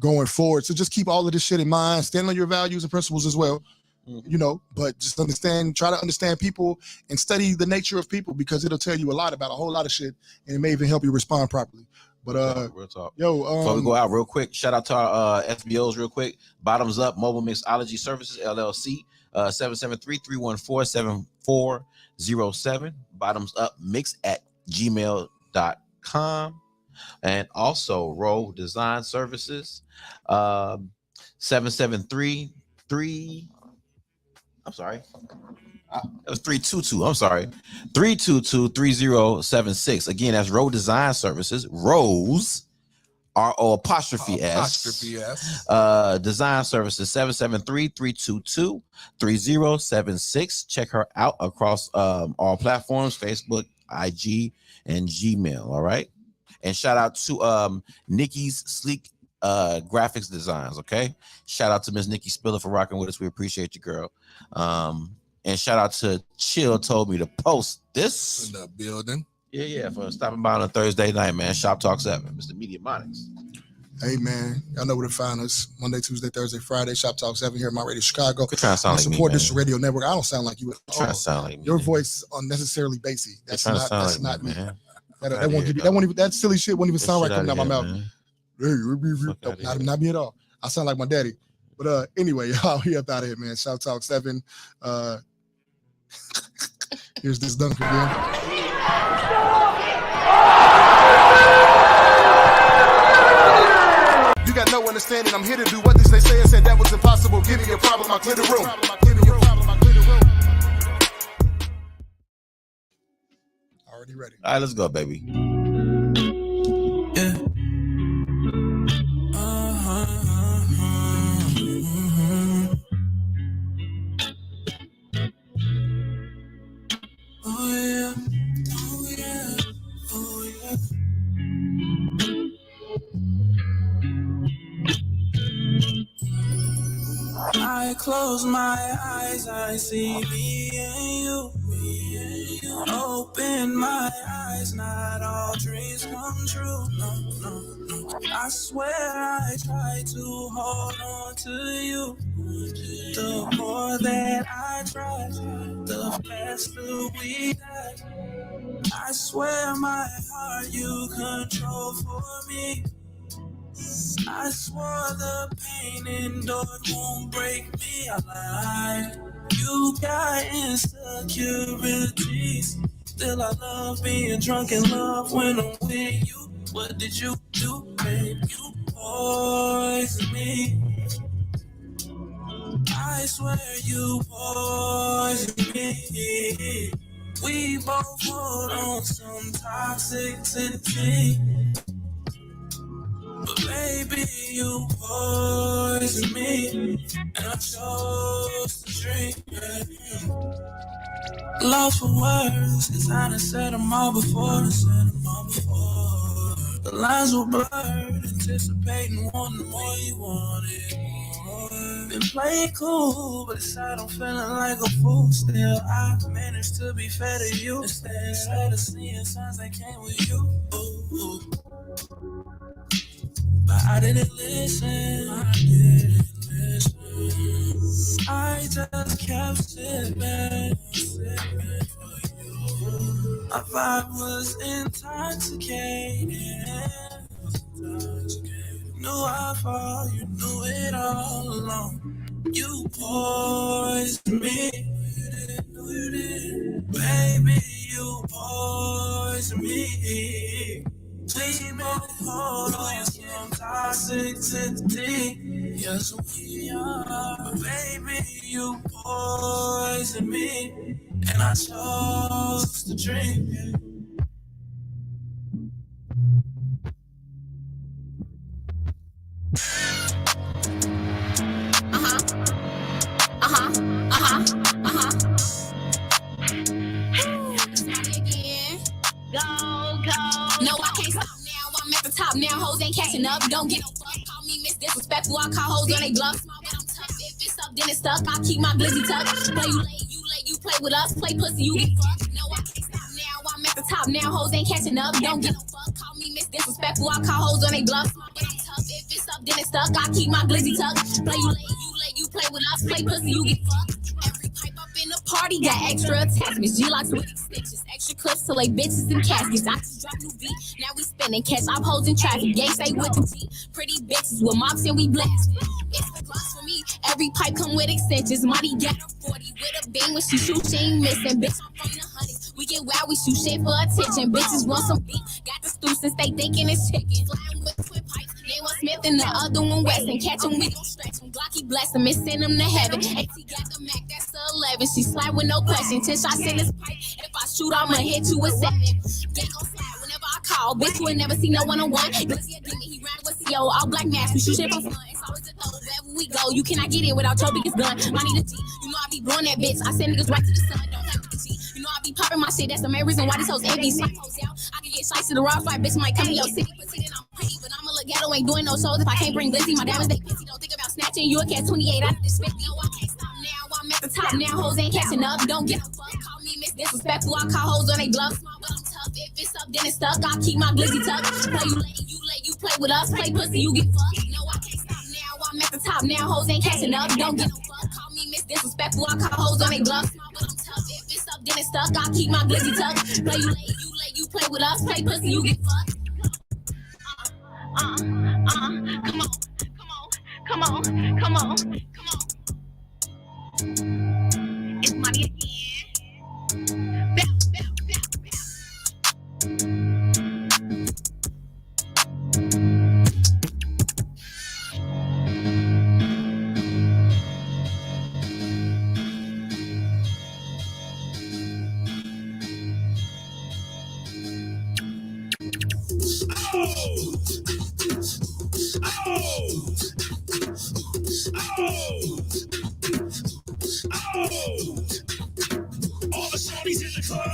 going forward. So just keep all of this shit in mind. Stand on your values and principles as well, but just try to understand people and study the nature of people, because it'll tell you a lot about a whole lot of shit, and it may even help you respond properly. But real talk. Before we go out real quick, shout out to our SBOs real quick. Bottoms Up Mobile Mixology Services LLC, 773-314-7407. Bottoms Up Mix at gmail.com. And also Row Design Services, 773-3. I'm sorry. It was 322. I'm sorry. 322-3076. Again, that's Row Design Services. Rose, R-O''S. Design Services, 773-322-3076. Check her out across all platforms, Facebook, IG, and Gmail. All right. And shout out to Nikki's Sleek Graphics Designs. Okay. Shout out to Miss Nikki Spiller for rocking with us. We appreciate you, girl. And shout out to Chill told me to post this in the building. Yeah, for stopping by on a Thursday night, man. Shop Talk 7, Mr. Media Monics. Hey, man, y'all know where to find us. Monday, Tuesday, Thursday, Friday. Shop Talk 7 here at My Radio Chicago. You're trying to sound like support me, this radio network. I don't sound like you at all. Trying to sound like me. Your voice is unnecessarily bassy. That's not me. Man. That won't give you. That silly shit won't even sound right coming out my mouth. Not me at all. I sound like my daddy. But anyway, y'all, we up out of here, man. Shop Talk 7. Here's this dunk again. You got no understanding. I'm here to do what this they say. I said that was impossible. Give me a problem. I clear the room. Already ready. All right, let's go, baby. Yeah. Oh yeah. Oh yeah. Oh yeah. I close my eyes, I see me and you. Open my eyes, not all dreams come true. No. I swear I try to hold on to you. The more that I try, the faster we die. I swear my heart you control for me. I swore the pain endured won't break me. I lied. You got insecurities. Still I love being drunk in love when I'm with you. What did you do, babe? You poisoned me. I swear you poisoned me. We both hold on some toxicity. But baby, you poisoned me, and I chose to drink. Lost for words, cause I done said them all before. The lines were blurred, anticipating wanting more, you wanted more. Been playing cool, but inside I'm feeling like a fool. Still, I managed to be fair to you. Instead of seeing signs that came with you. Ooh. But I didn't listen. I just kept sipping. Our vibe was intoxicating. Knew I fall, you knew it all along. You poisoned me. No, you didn't. Baby, you poisoned me. We both hold on some toxicity. Yes, we are. Baby, you poisoned me. And I chose to drink. No, I can't stop now. I'm at the top now. Hoes ain't catching up. Don't get no fuck. Call me Miss Disrespectful. I call hoes on they bluff. Small, but I'm tough. If it's up, then it's stuck. I keep my glizzy tucked. Play you late, you play with us. Play pussy, you get fucked. No, I can't stop now. I'm at the top now. Hoes ain't catching up. Don't get no fuck. Call me Miss Disrespectful. I call hoes on they bluff. Small, but I'm tough. If it's up, then it's stuck. I keep my glizzy tucked. Play you late, you play with us. Play pussy, you get fucked. Every pipe up in the party got extra attachments. G-locks with extensions. Extra clips to lay bitches in caskets. I just dropped new beat. Now we spinning. Catch op hoes in traffic. Gang stay with the G. Pretty bitches with mops and we blast. It's the gloss for me. Every pipe come with extensions. Money got a 40 with a beam. When she shoot, she ain't missing. Bitch, I'm from the hundreds. We get wild, we shoot shit for attention. Bitches want some beat. Got the stew since they thinking it's chicken. Flying with twin pipes. They one Smith and the other one Weston. Catch them, we gon' stretch them. Glocky bless them and send them to heaven. AT got the Mac, that's the 11. She slide with no question. 10 shots in this pipe. If I shoot, I'ma hit you with 7. Gang gon' slide whenever I call. Bitch, you ain't never see no one-on-one. Glizzy a demon, he ride with CO. All black mask, we shoot shit for fun. It's always a throw. Wherever we go, you cannot get in without your biggest gun. Money the G. You know I be blowing that bitch. I send niggas right to the sun. Don't have to G. You know I be popping my shit. That's the main reason why these hoes envy. Snipe hoes out. I can get shites to the raw fight. Bitch might come to your city. Pretending I'm pretty, but I'ma look ghetto. Ain't doing no shows if I can't bring Glizzy. My diamonds they pissy. Don't think about snatching. You a cat 28. I disrespect. No, I can't stop now. I'm at the top now. Hoes ain't catching up. Don't get no fuck. Call me Miss Disrespectful. I call hoes on they bluff. Small, but I'm tough. If it's up, then it's stuck. I keep my Glizzy tucked. Play you late, you play with us. Play pussy, you get fucked. No, I can't stop now. I'm at the top now. Hoes ain't catching up. Don't get no fuck. Call me Miss Disrespectful. I call hoes on they bluff. Small, but I'm tough. If it's up, then it's stuck. I keep my Glizzy tucked. Play you late, you play with us. Play pussy, you get fucked. Come on. It's money again. Bow. All the shorties in the club.